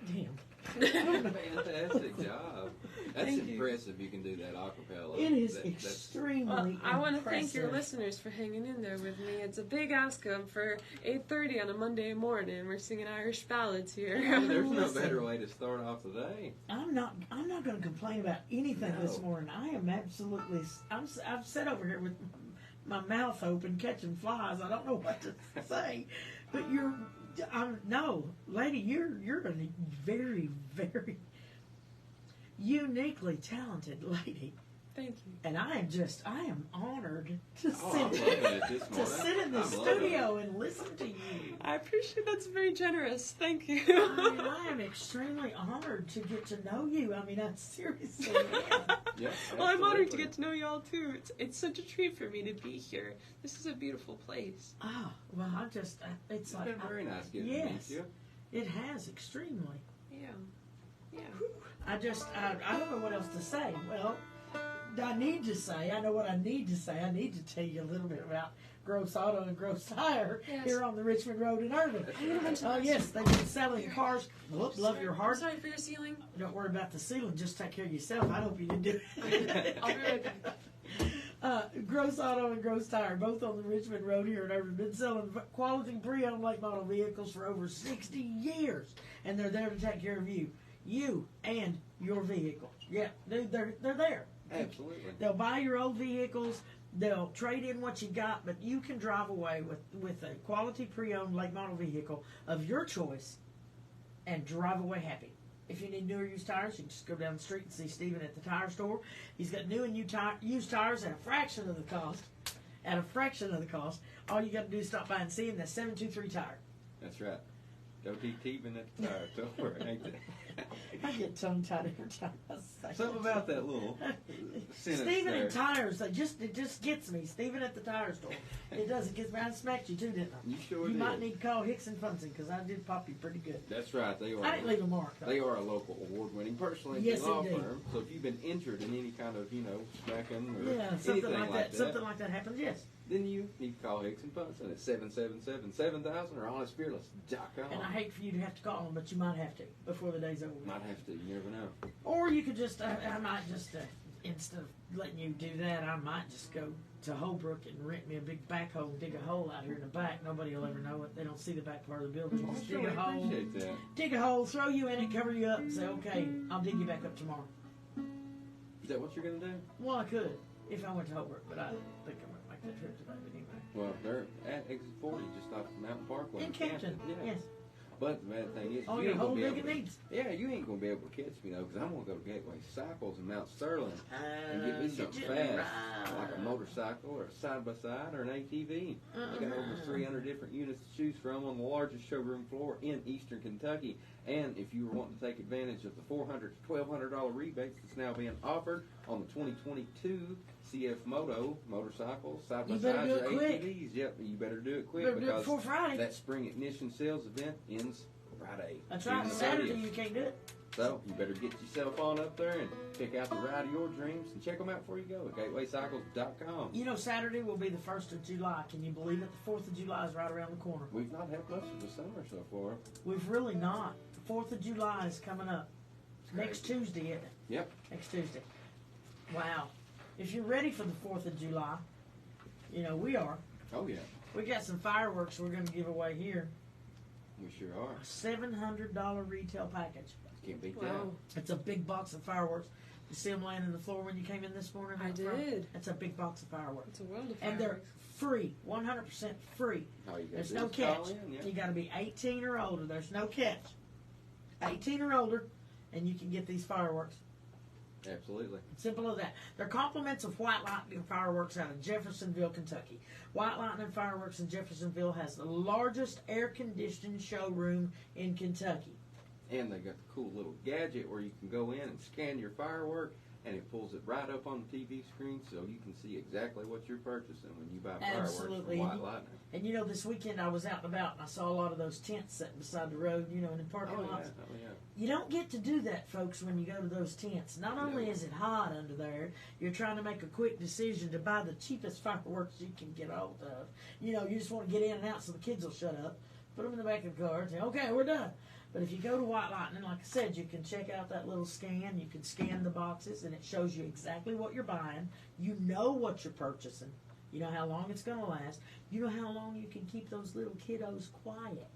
Damn.
Fantastic job. That's
Thank you.
impressive. You can do that a cappella.
It is
That's
extremely
Well, I want to thank your
impressive.
listeners for hanging in there with me. It's a big outcome for 8:30 on a Monday morning. We're singing Irish ballads here.
There's no
Listen.
better way to start off the day.
I'm not going to complain about anything this
No.
morning. I am absolutely. I've sat over here with my mouth open, catching flies. I don't know what to say, but no, lady, you're a very, very uniquely talented lady.
Thank you.
And I am honored to
Oh, I'm
sit
loving it this
to
morning.
sit in the
I'm loving
studio and listen to you.
I appreciate that's very generous. Thank you.
I mean, I am extremely honored to get to know you. I mean, I seriously am.
Yeah,
Well, I'm honored to
absolutely.
get to know y'all too. It's such a treat for me to be here. This is a beautiful place.
Oh, well, it's
It's
like,
been very nice getting to
yes,
meet you.
it has extremely.
Yeah. Yeah.
I don't know what else to say. Well, I know what I need to say. I need to tell you a little bit about Gross Auto and Gross Tire
Yes.
here on the Richmond Road in Irvine.
I'm gonna mention
Oh,
this.
yes, they've been selling cars. Whoop, love your heart.
Sorry for your ceiling.
Don't worry about the ceiling. Just take care of yourself. I hope you didn't do it.
I'll be right back.
Gross Auto and Gross Tire, both on the Richmond Road here in Irvine, been selling quality pre-owned late model vehicles for over 60 years, and they're there to take care of you and your vehicle. Yeah, dude, they're there.
Absolutely.
They'll buy your old vehicles. They'll trade in what you got, but you can drive away with a quality pre-owned late model vehicle of your choice and drive away happy. If you need new or used tires, you can just go down the street and see Stephen at the tire store. He's got new and used tires at a fraction of the cost. At a fraction of the cost. All you got to do is stop by and see him. That's 723 Tire.
That's right. Go keep teeping at the tire store, ain't it?
I get tongue-tied every time I say
Something
it.
about that little sentence
Stephen
there.
and tires, it just gets me. Stephen at the tire store. It does. It gets me. I smacked you too, didn't I?
You sure
You
did.
might need to call Hicks and Funson because I did pop you pretty good.
That's right. They are.
I didn't leave a mark though.
They are a local award-winning personal injury
Yes,
law
indeed.
firm. So if you've been injured in any kind of, smacking or
Yeah, something
anything
like that. Something like that happens. Yes.
then you need to call Hicks and Punson at 777-7000 or honestfearless.com.
And I hate for you to have to call them, but you might have to before the day's over.
Might have to. You never know.
Or you could just, I might just, instead of letting you do that, I might just go to Holbrook and rent me a big backhoe and dig a hole out here in the back. Nobody will ever know it. They don't see the back part of the building. You just dig a hole,
appreciate that.
dig a hole, throw you in it, cover you up, and say, okay, I'll dig you back up tomorrow.
Is that what you're going to do?
Well, I could if I went to Holbrook, but I don't think I'm going to make that trip today. But anyway,
Well, they're at exit 40, just off Mountain Parkway.
in Campton,
Yeah.
yes.
But the bad thing is,
Oh,
you
your
ain't
whole
gonna be
dig
able
it
to.
needs.
Yeah, you ain't gonna be able to catch me though, because I'm gonna go to Gateway Cycles in Mount Sterling and get me something
you in the
fast, like a
ride.
motorcycle or a side by side or an ATV. They got over
Uh-uh.
300 different units to choose from on the largest showroom floor in Eastern Kentucky. And if you were wanting to take advantage of the $400 to $1,200 rebates that's now being offered on the 2022 CF Moto motorcycles, side by
You better
sides,
do
or
it quick.
ATVs. Yep, you better do it quick
Better do it
because
before Friday.
that spring ignition sales event ends Friday.
That's right.
June
Saturday
30th.
you can't do it.
So you better get yourself on up there and check out the ride of your dreams and check them out before you go at gatewaycycles.com.
You know, Saturday will be the 1st of July. Can you believe it? The 4th of July is right around the corner.
We've not had much of the summer so far.
We've really not. The 4th of July is coming up. Next Tuesday, isn't it?
Yep.
Next Tuesday. Wow. If you're ready for the 4th of July, you know, we are.
Oh yeah,
We got some fireworks we're going to give away here.
we sure are.
A $700 retail package.
Can't beat
Wow.
It's a big box of fireworks. You see them laying on the floor when you came in this morning?
I
out front?
did.
That's a big box of fireworks.
It's a world of
And they're
fireworks.
free, 100% free.
that. All you gotta
There's
do
no
is call
catch.
in, yeah.
You got to be 18 or older. There's no catch. 18 or older, and you can get these fireworks.
Absolutely.
Simple as that. They're compliments of White Lightning Fireworks out of Jeffersonville, Kentucky. White Lightning Fireworks in Jeffersonville has the largest air-conditioned showroom in Kentucky.
And they got the cool little gadget where you can go in and scan your firework, and it pulls it right up on the TV screen so you can see exactly what you're purchasing when you buy fireworks
Absolutely.
from White Lightning.
And you know, this weekend I was out and about, and I saw a lot of those tents sitting beside the road, you know, in the parking
Oh yeah,
lots.
oh yeah.
You don't get to do that, folks, when you go to those tents. Not only
No.
is it hot under there, you're trying to make a quick decision to buy the cheapest fireworks you can get hold of. You know, you just want to get in and out so the kids will shut up. put them in the back of the car, and say, okay, we're done. But if you go to White Lightning, like I said, you can check out that little scan. You can scan the boxes, and it shows you exactly what you're buying. You know what you're purchasing. You know how long it's going to last. You know how long you can keep those little kiddos quiet.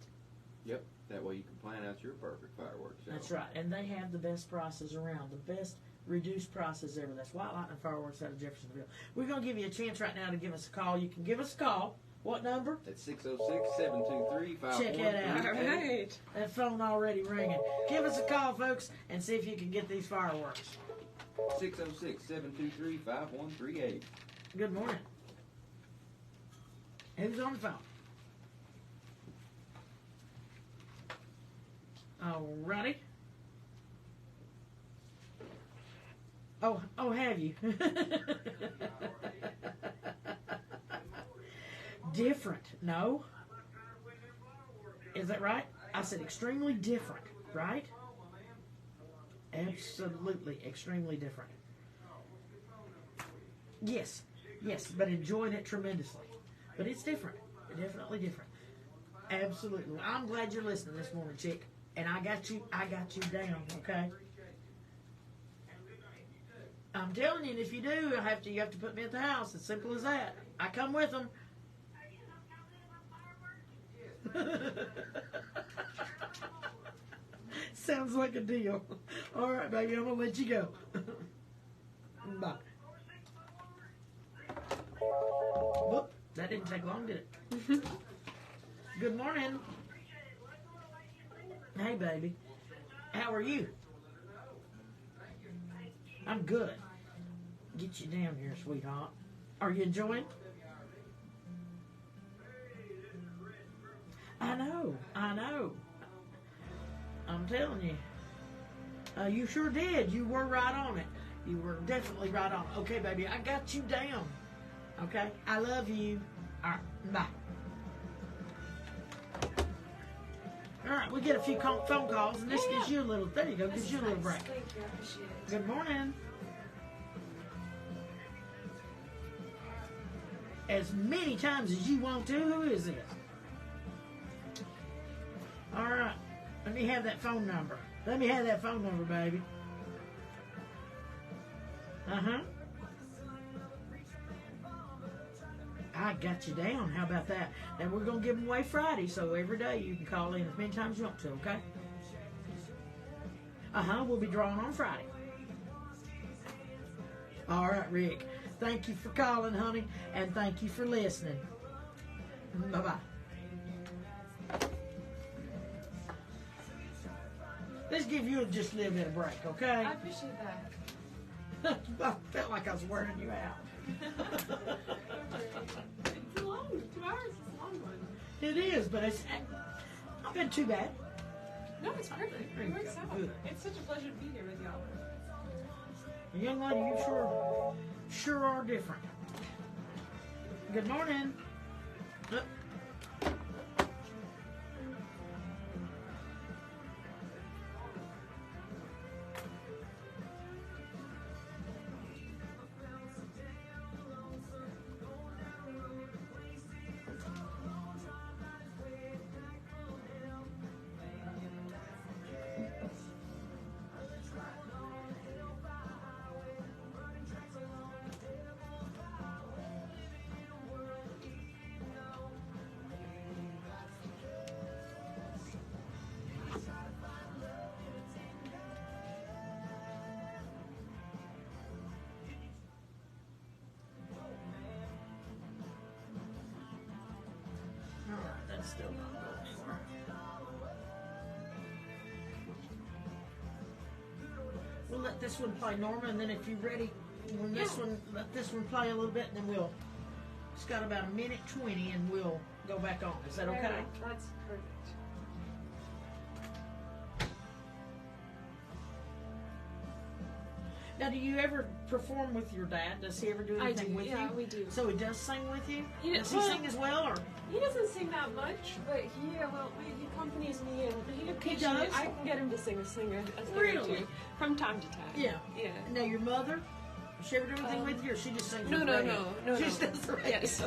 Yep. That way you can plan out your perfect fireworks show.
That's right. And they have the best prices around. The best reduced prices ever. That's White Lightning Fireworks out of Jeffersonville. We're going to give you a chance right now to give us a call. You can give us a call. What number?
That's 606-723-5138.
Check it out.
All right.
That phone already ringing. Give us a call, folks, and see if you can get these fireworks.
606-723-5138.
Good morning. Who's on the phone? Alrighty. Oh, have you? Different, no? Is that right? I said extremely different, right? Absolutely, extremely different. Yes, but enjoyed it tremendously. But it's different, definitely different. Absolutely. I'm glad you're listening this morning, chick. And I got you down, okay? I'm telling you, and if you do, you have to put me at the house. As simple as that. I come with them. Sounds like a deal. All right, baby, I'm gonna let you go. Bye. Whoop, that didn't take long, did it? Good morning. Hey, baby. How are you? I'm good. Get you down here, sweetheart. Are you enjoying? I know. I'm telling you. You sure did. You were right on it. You were definitely right on it. Okay, baby, I got you down. Okay? I love you. All right, bye. All right, we get a few phone calls, and this gives you a little, there you go, gives you a little break.
Thank you, I appreciate it.
Good morning. As many times as you want to. Who is it? All right, let me have that phone number. Let me have that phone number, baby. Uh-huh. I got you down. How about that? And we're going to give them away Friday, so every day you can call in as many times as you want to, okay? Uh-huh, we'll be drawing on Friday. All right, Rick. Thank you for calling, honey, and thank you for listening. Bye-bye. Let's give you just a little bit of break, okay?
I appreciate that.
I felt like I was wearing you out.
It's a long, 2 hours is a long one.
It is, but it's not been too bad.
No, it's perfect. It works out. It's such a pleasure to be here with y'all.
Young lady, you sure are different. Good morning. Still not going anywhere. We'll let this one play, Norma, and then if you're ready, when let this one play a little bit, and then we'll. It's got about 1:20, and we'll go back on. Is that okay?
Right, that's perfect.
Now, do you ever perform with your dad? Does he ever do anything with you?
Yeah, we do.
So he does sing with you?
Does
he sing as well, or?
He doesn't sing that much, but he accompanies me, and he
does?
I can get him to sing a thing or
Really?
two from time to time.
Yeah.
Yeah.
Now, your mother, does she ever do anything with you, or she just sings
No,
with
no,
radio?
no.
She just does the radio.
Yes.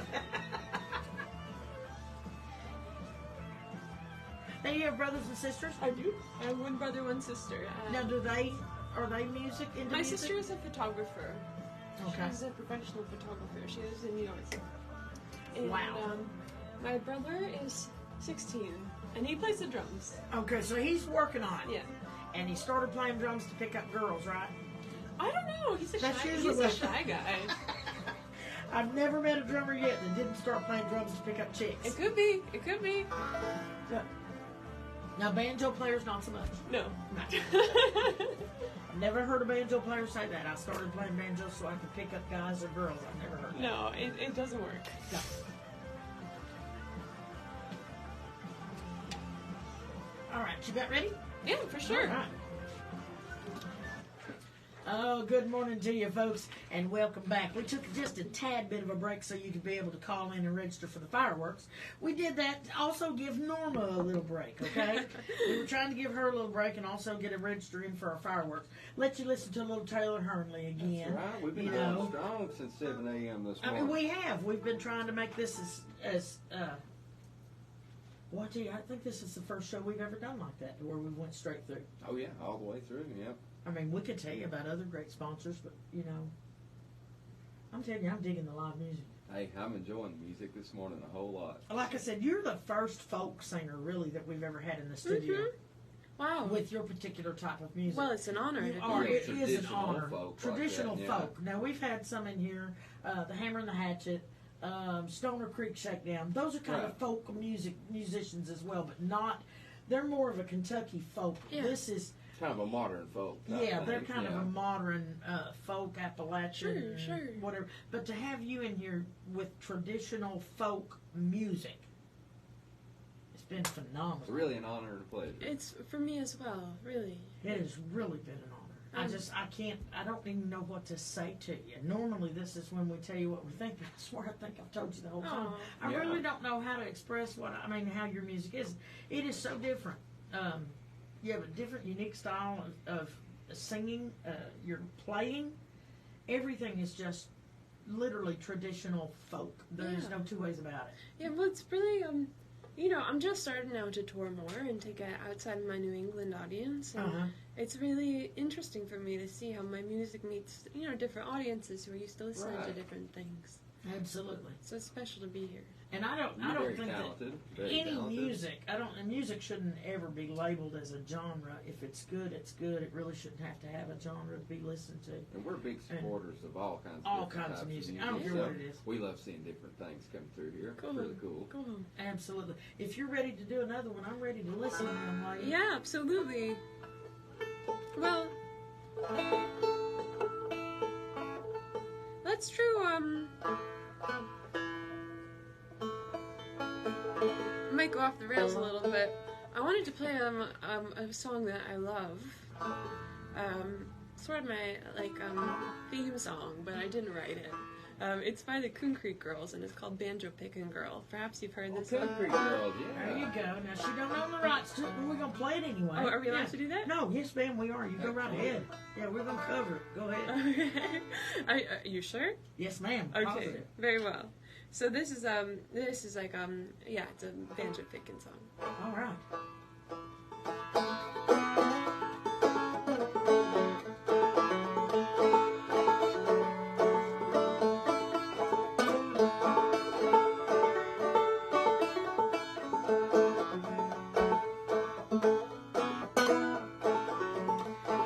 Now you have brothers and sisters?
I do. I have one brother, one sister.
Now are they music into
My
music?
sister is a photographer.
Okay.
She's a professional photographer. She lives in New York. And,
Wow.
My brother is 16, and he plays the drums.
Okay, so he's working on it.
Yeah.
And he started playing drums to pick up girls, right?
I don't know. He's
That's
he's
usually
a shy guy.
I've never met a drummer yet that didn't start playing drums to pick up chicks.
It could be. It could be.
Now, banjo players, not so much.
No.
Never heard a banjo player say that. I started playing banjo so I could pick up guys or girls. I've never heard that.
No, it doesn't work.
No. All right, you got ready?
Yeah, for sure.
All right. Oh, good morning to you, folks, and welcome back. We took just a tad bit of a break so you could be able to call in and register for the fireworks. We did that to also give Norma a little break, okay? We were trying to give her a little break and also get a register in for our fireworks. Let you listen to a little Taylor Hernley again.
That's right. We've been going strong since 7 a.m. this
I
morning.
mean, we have. We've been trying to make this as well, I think this is the first show we've ever done like that, where we went straight through.
Oh, yeah, all the way through, yep.
I mean, we could tell you about other great sponsors, but, I'm telling you, I'm digging the live music.
Hey, I'm enjoying the music this morning a whole lot.
Like I said, you're the first folk singer, really, that we've ever had in the studio
Wow.
with your particular type of music.
Well, it's an honor to
You
be
are.
here.
It is an
Traditional
honor.
folk
Traditional
like that, yeah.
folk. Now, we've had some in here, the Hammer and the Hatchet, Stoner Creek Shakedown. Those are kind of
Right.
folk musicians as well, but not, they're more of a Kentucky folk.
Yeah.
This is,
Kind of a modern folk. type
they're
thing,
kind of a modern folk, Appalachian,
Sure.
whatever. But to have you in here with traditional folk music, it's been phenomenal.
It's really an honor and a pleasure.
It's for me as well, really.
It has really been an honor. I don't even know what to say to you. Normally, this is when we tell you what we think. I swear, I think I've told you the whole time.
Aw.
I
Yeah.
really don't know how to express how your music is. It is so different. You have a different, unique style of singing. You're playing. Everything is just literally traditional folk. There's
Yeah.
no two ways about it.
Yeah, well, it's really, I'm just starting now to tour more and to get outside of my New England audience. And it's really interesting for me to see how my music meets, different audiences who are used to listening to
Right.
different things.
Absolutely.
So it's special to be here.
And I don't
You're very
think
talented.
that
Very
any
talented.
music shouldn't ever be labeled as a genre. If it's good, it's good. It really shouldn't have to have a genre to be listened to.
And we're big supporters of all kinds of
All
different
kinds of
types
music. I don't care
so
what it is.
We love seeing different things come through here.
Cool.
It's really cool.
Cool.
Absolutely. If you're ready to do another one, I'm ready to listen, young lady.
Yeah, absolutely. Well, that's true. I might go off the rails a little bit. I wanted to play a song that I love. Sort of my theme song, but I didn't write it. It's by the Coon Creek Girls, and it's called Banjo Pickin' Girl. Perhaps you've heard this one.
Country girls, yeah.
There you go. Now, she don't own the rights to it, but we're going to play it anyway.
Oh, are we allowed
Yeah.
to do that?
No, yes, ma'am, we are. You go right ahead. Yeah, we're going to cover it. Go ahead.
Are you sure?
Yes, ma'am.
Okay,
Positive.
very well. So this is it's a banjo picking song.
All right.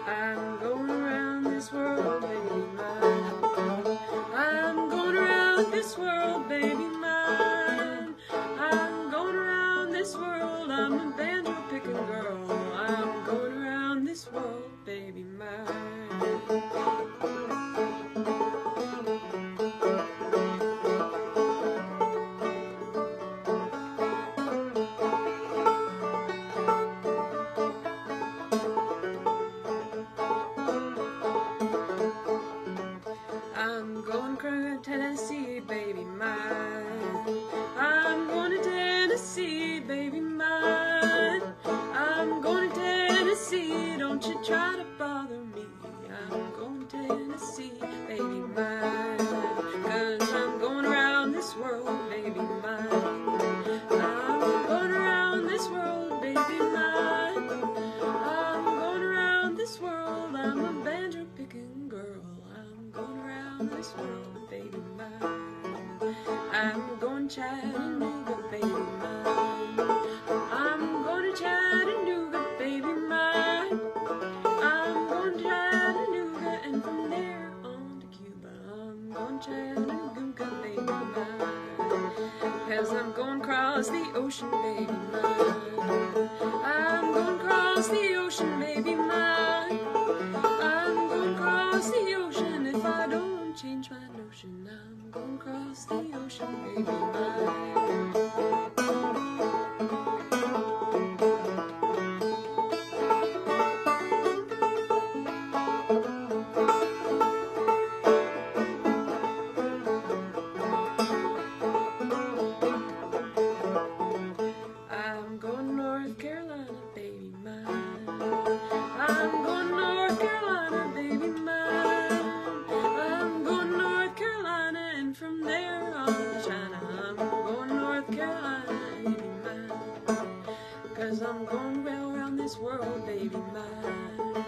I'm going around this world, baby mine. I'm going around this world, baby mine. I'm going around this world. I'm a banjo ocean, baby mine. I'm gonna cross the ocean, baby mine. I'm gonna cross the ocean if I don't change my notion. I'm gonna cross the ocean, baby mine. I'm going North Carolina, baby mine. I'm going North Carolina, baby mine. I'm going North Carolina, and from there on to China. I'm going North Carolina, baby mine. 'Cause I'm going well around this world, baby mine.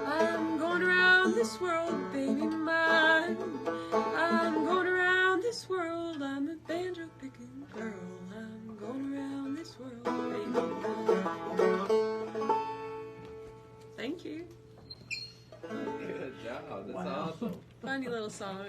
I'm going around this world, baby mine. I'm going around this world. I'm a banjo picking girl. I'm going around this world, baby mine. Thank you.
Good job. That's
Wow.
awesome.
Funny little song.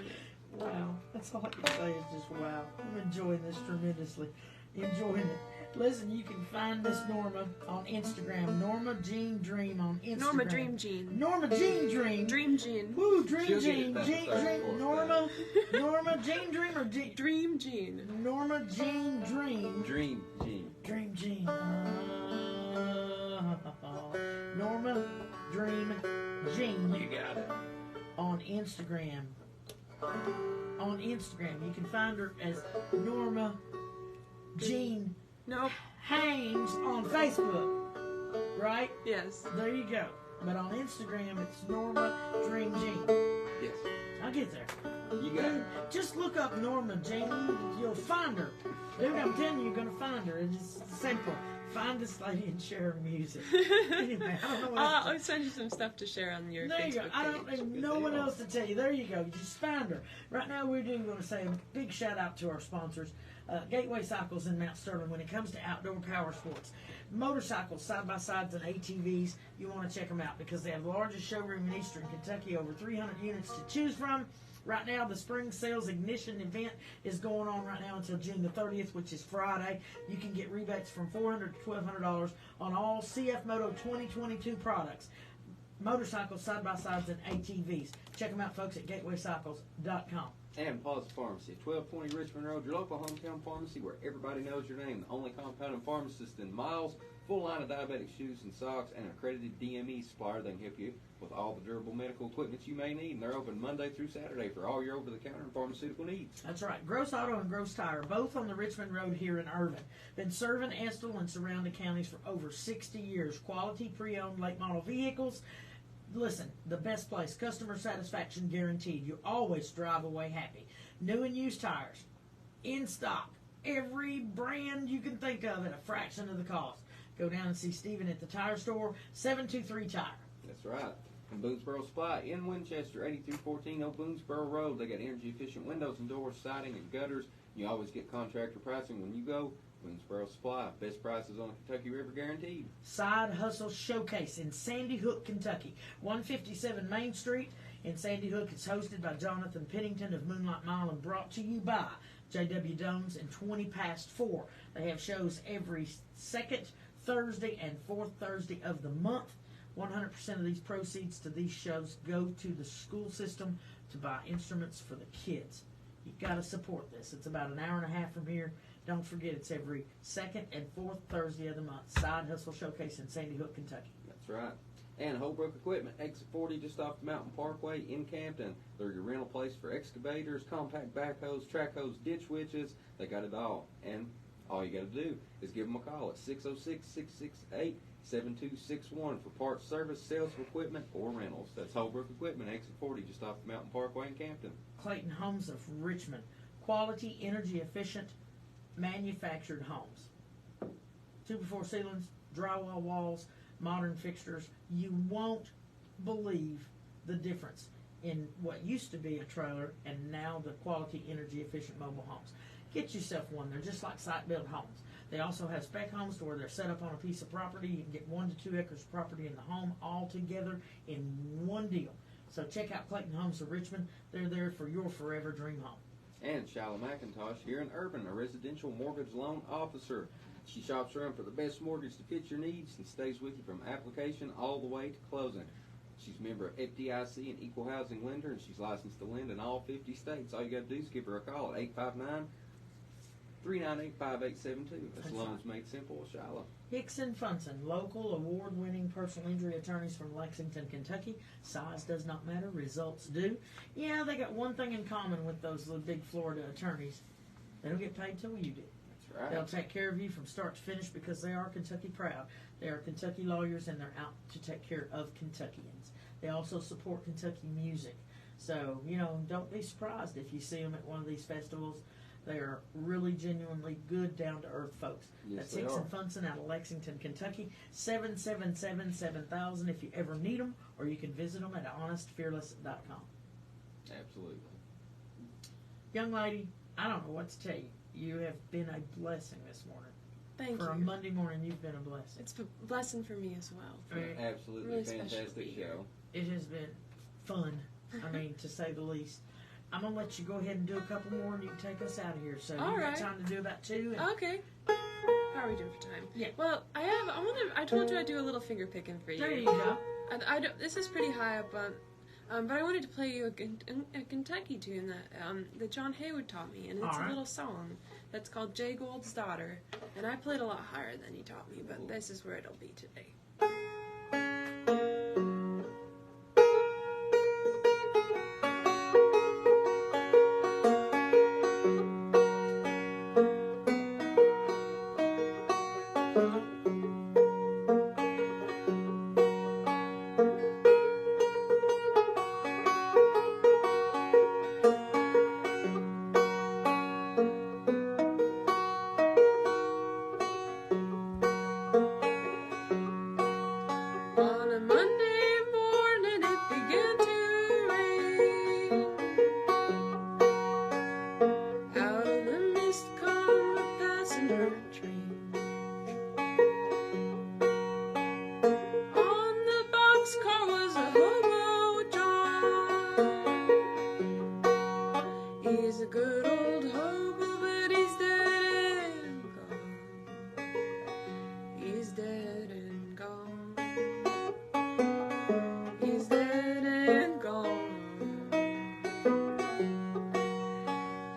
Wow. That's all I can say is just wow. I'm enjoying this tremendously. Enjoying it. Listen, you can find Miss Norma on Instagram. Norma Jean Dream on Instagram.
Norma Dream Jean.
Norma Jean Dream.
Dream Jean.
Woo, Dream
She'll get
Jean.
it
Jean,
back
Dream.
for us,
Norma Jean Dream or Jean?
Dream Jean.
Norma Jean Dream.
Dream Gene.
Dream Jean. Norma Dream Jean
You got it.
on Instagram. On Instagram, you can find her as Norma Jean
Nope.
Haynes on Facebook. Right?
Yes.
There you go. But on Instagram, it's Norma Dream Jean.
Yes.
I'll get there.
You got it.
Just look up Norma Jean. You'll find her. Dude, I'm telling you, you're going to find her. It's simple. Find this lady and share her music. Anyway, I don't know what else to
I'll send you some stuff to share on your
There you go.
Facebook
I don't
page.
have no one else to tell you. There you go. Just find her. Right now, we're going to say a big shout out to our sponsors, Gateway Cycles in Mount Sterling. When it comes to outdoor power sports, motorcycles, side-by-sides, and ATVs, you want to check them out because they have the largest showroom in Eastern Kentucky, over 300 units to choose from. Right now, the Spring Sales Ignition event is going on right now until June the 30th, which is Friday. You can get rebates from $400 to $1,200 on all CF Moto 2022 products, motorcycles, side-by-sides, and ATVs. Check them out, folks, at gatewaycycles.com.
And Plaza Pharmacy, 1220 Richmond Road, your local hometown pharmacy where everybody knows your name. The only compounding pharmacist in miles, full line of diabetic shoes and socks, and accredited DME supplier. They can help you with all the durable medical equipment you may need. And they're open Monday through Saturday for all your over-the-counter and pharmaceutical needs.
That's right. Gross Auto and Gross Tire, both on the Richmond Road here in Irvine. Been serving Estill and surrounding counties for over 60 years. Quality pre-owned late model vehicles. Listen, the best place, customer satisfaction guaranteed. You always drive away happy. New and used tires, in stock. Every brand you can think of at a fraction of the cost. Go down and see Stephen at the tire store, 723 Tire.
That's right. And Boonesboro Supply in Winchester, 8314 Old Boonesboro Road. They got energy-efficient windows and doors, siding, and gutters. You always get contractor pricing when you go. Boonesboro Supply, best prices on the Kentucky River guaranteed.
Side Hustle Showcase in Sandy Hook, Kentucky. 157 Main Street in Sandy Hook. It's hosted by Jonathan Pennington of Moonlight Mile and brought to you by J.W. Dones and 20 past 4. They have shows every second Thursday and fourth Thursday of the month. 100% of these proceeds to these shows go to the school system to buy instruments for the kids. You've got to support this. It's about an hour and a half from here. Don't forget, it's every second and fourth Thursday of the month. Side Hustle Showcase in Sandy Hook, Kentucky.
That's right. And Holbrook Equipment, exit 40 just off the Mountain Parkway in Campton. They're your rental place for excavators, compact backhoes, track hoes, ditch witches. They got it all. And all you got to do is give them a call at 606-668-7261 for parts, service, sales of equipment, or rentals. That's Holbrook Equipment, exit 40 just off the Mountain Parkway in Campton.
Clayton Homes of Richmond. Quality, energy efficient, manufactured homes. 2x4 ceilings, drywall walls, modern fixtures. You won't believe the difference in what used to be a trailer and now the quality, energy efficient mobile homes. Get yourself one. They're just like site-built homes. They also have spec homes to where they're set up on a piece of property. You can get 1 to 2 acres of property in the home all together in one deal. So check out Clayton Homes of Richmond. They're there for your forever dream home.
And Shallow McIntosh here in Irvine, a residential mortgage loan officer. She shops around for the best mortgage to fit your needs and stays with you from application all the way to closing. She's a member of FDIC and Equal Housing Lender, and she's licensed to lend in all 50 states. All you got to do is give her a call at 859-398-5872. That's Loans Made Simple with Shiloh.
Hicks and Funson, local award-winning personal injury attorneys from Lexington, Kentucky. Size does not matter, results do. Yeah, they got one thing in common with those little big Florida attorneys. They don't get paid till you do.
That's right.
They'll take care of you from start to finish because they are Kentucky proud. They are Kentucky lawyers, and they're out to take care of Kentuckians. They also support Kentucky music. So, don't be surprised if you see them at one of these festivals. They are really genuinely good, down-to-earth folks.
Yes,
That's
they
Hicks
are.
and Funson out of Lexington, Kentucky. 777-7000 if you ever need them, or you can visit them at honestfearless.com.
Absolutely.
Young lady, I don't know what to tell you. You have been a blessing this morning.
Thank
For a
you.
Monday morning, you've been a blessing.
It's a blessing for me as well.
An absolutely
Really special to be
fantastic
here.
show.
It has been fun, to say the least. I'm going to let you go ahead and do a couple more, and you can take us out of here. So
All
you've
right.
got time to do about 2. And
Okay. How are we doing for time?
Yeah.
Well, I told you I'd do a little finger picking for you.
there you go.
This is pretty high up on, but I wanted to play you a Kentucky tune that John Haywood taught me, and it's
All right.
a little song that's called Jay Gould's Daughter, and I played a lot higher than he taught me, but this is where it'll be today. On a Monday morning it began to rain. Out of the mist come a passenger train. On the boxcar was a hobo John. He's a good old hobo, but he's dead and gone. He's dead and gone. He's dead and gone.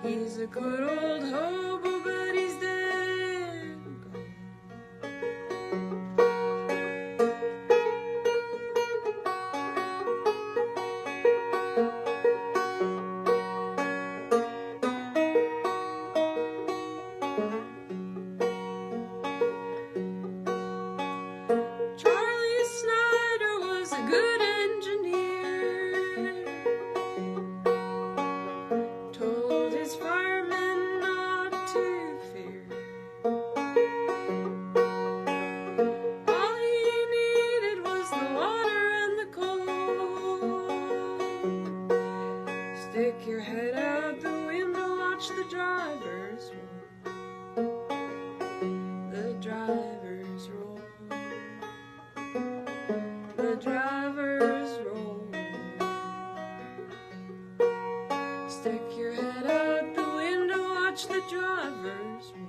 He's a good old hobo, but he's dead and gone. Charlie Snyder was a good engineer. Told his firemen not to fear. All he needed was the water and the coal. Stick your head out the window, watch the drivers roll. The drivers roll. The drivers roll. Stick your head out the window, watch the drivers roll.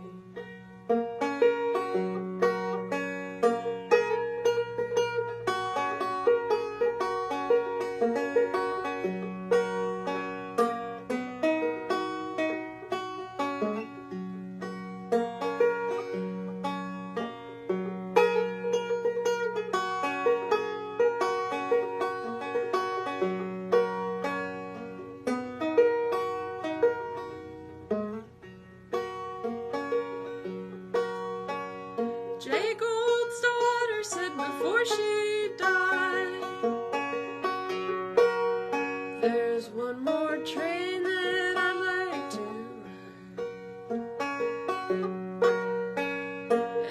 Jay Gould's daughter said before she died, there's one more train that I'd like to ride.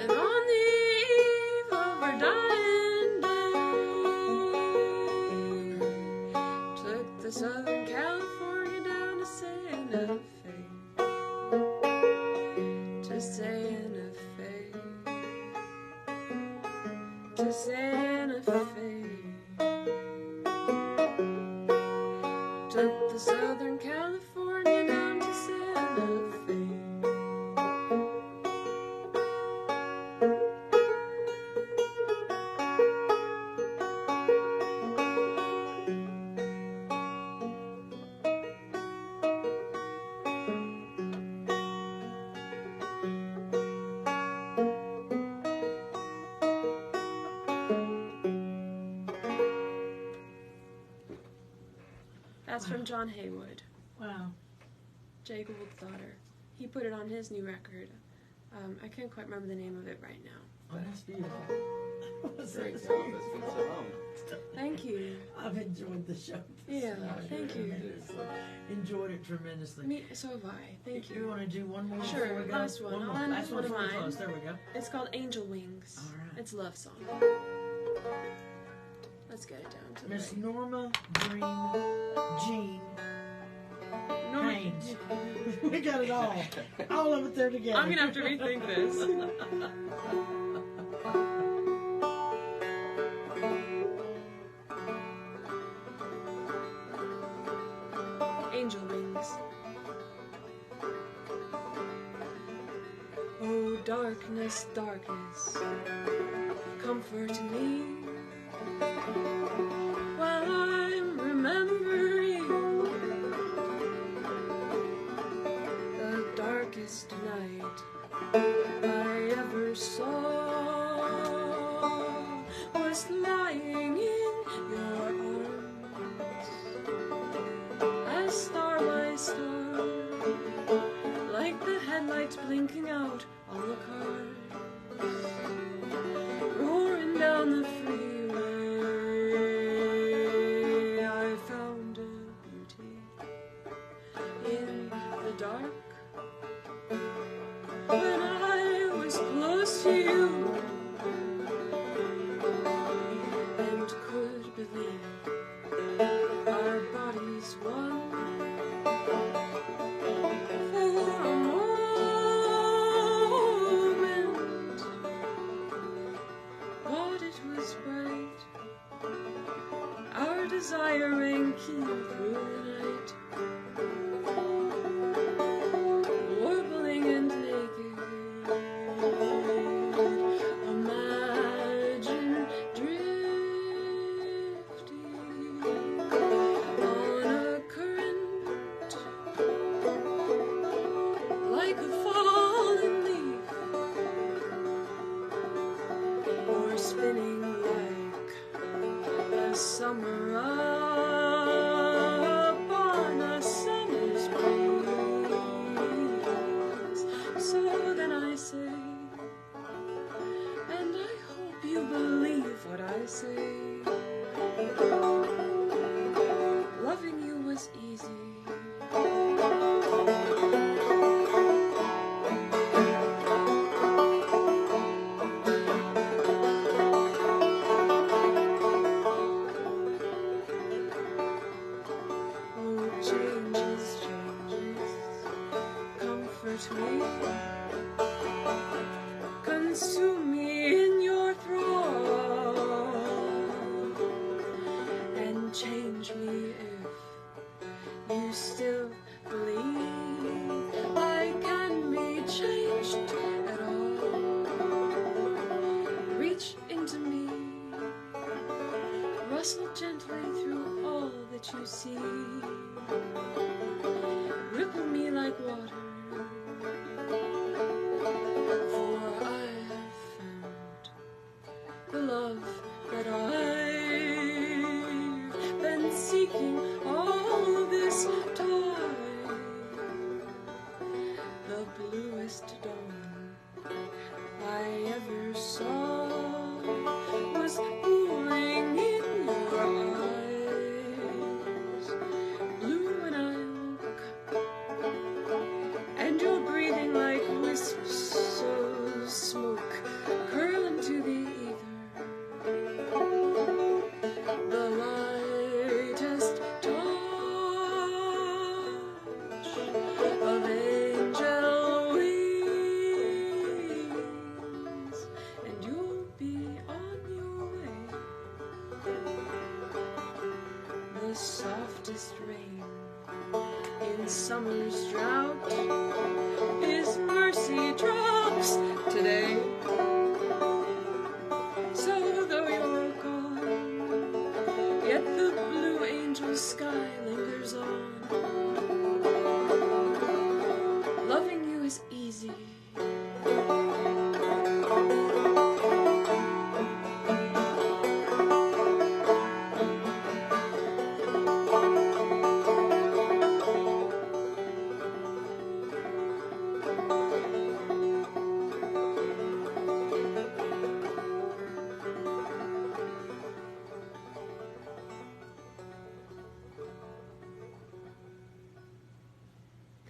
And on the eve of her dying day, took the Southern California down to Santa Fe. To Santa Fe. To Santa Fe. Took the Southern California down to Santa Fe. That's from John Haywood,
Wow.
Jay Gould's daughter. He put it on his new record. I can't quite remember the name of it right now.
Oh, that's beautiful.
Great job. That's been so long.
Thank you.
I've enjoyed the show.
Yeah, thank you.
Enjoyed it tremendously.
Me, so have I. Thank
You
you.
want to do one more?
Sure,
before we go?
last one.
One more.
I'll
Last
end
one
with
before
one
we
of
close.
mine.
There we go.
It's called Angel Wings.
All right.
It's a love song. Let's get it down to the
Miss
right.
Norma Dream Jean
Norma-
Haynes. We got it all. All of it there together.
I'm gonna have to rethink this. Angel Wings. Oh, darkness, darkness, comfort me while I'm remembering the darkest night I ever saw was lying in your arms, as star by star, like the headlights blinking out on the cars, roaring down the freeway. I found a beauty in the dark when I was close to you and could believe our bodies one. For a moment, God, it was bright, our desire rang keen through the night, warbling and naked. Imagine drifting on a current like a falling leaf, or spinning like a summer upon a summer's breeze. So then I say, and I hope you believe what I say, loving you was easy. Oh, changes, changes, comfort me, consume me in your thrall, and change me if you still believe I can be changed at all. Reach into me, rustle gently through all that you see, ripple me like water, for I have found the love that I've been seeking all this time. The bluest dawn I ever saw was pooling in your eyes, blue when I look, and you're breathing like wisps of smoke curl into the ether. The lightest touch of angel wings, and you'll be on your way. The softest rain in summer's drought, His mercy drops today. So though you're gone, yet the blue angel sky lingers on. Loving you is easy.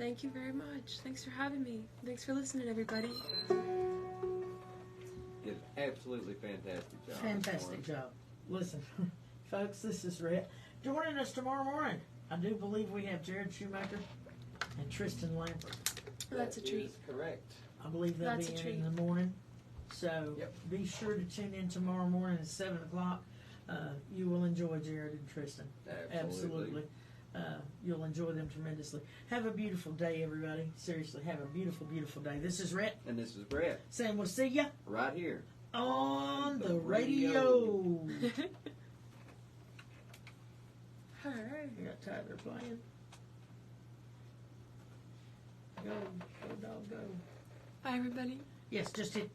Thank you very much. Thanks for having me. Thanks for listening, everybody.
Did an absolutely fantastic job.
Fantastic job. Listen, folks, this is Rhett. Joining us tomorrow morning, I do believe we have Jared Shoemaker and Tristan Lampert.
That's a treat.
Is correct.
I believe they'll
That's
be
a
in
treat.
the morning. So
Yep.
be sure to tune in tomorrow morning at 7 o'clock. You will enjoy Jared and Tristan.
Absolutely.
You'll enjoy them tremendously. Have a beautiful day, everybody. Seriously, have a beautiful, beautiful day. This is Rhett
And this is Brett,
saying we'll see ya
right here.
on the radio.
All right.
We got Tyler playing. Go, dog, go.
Bye, everybody.
Yes, just hit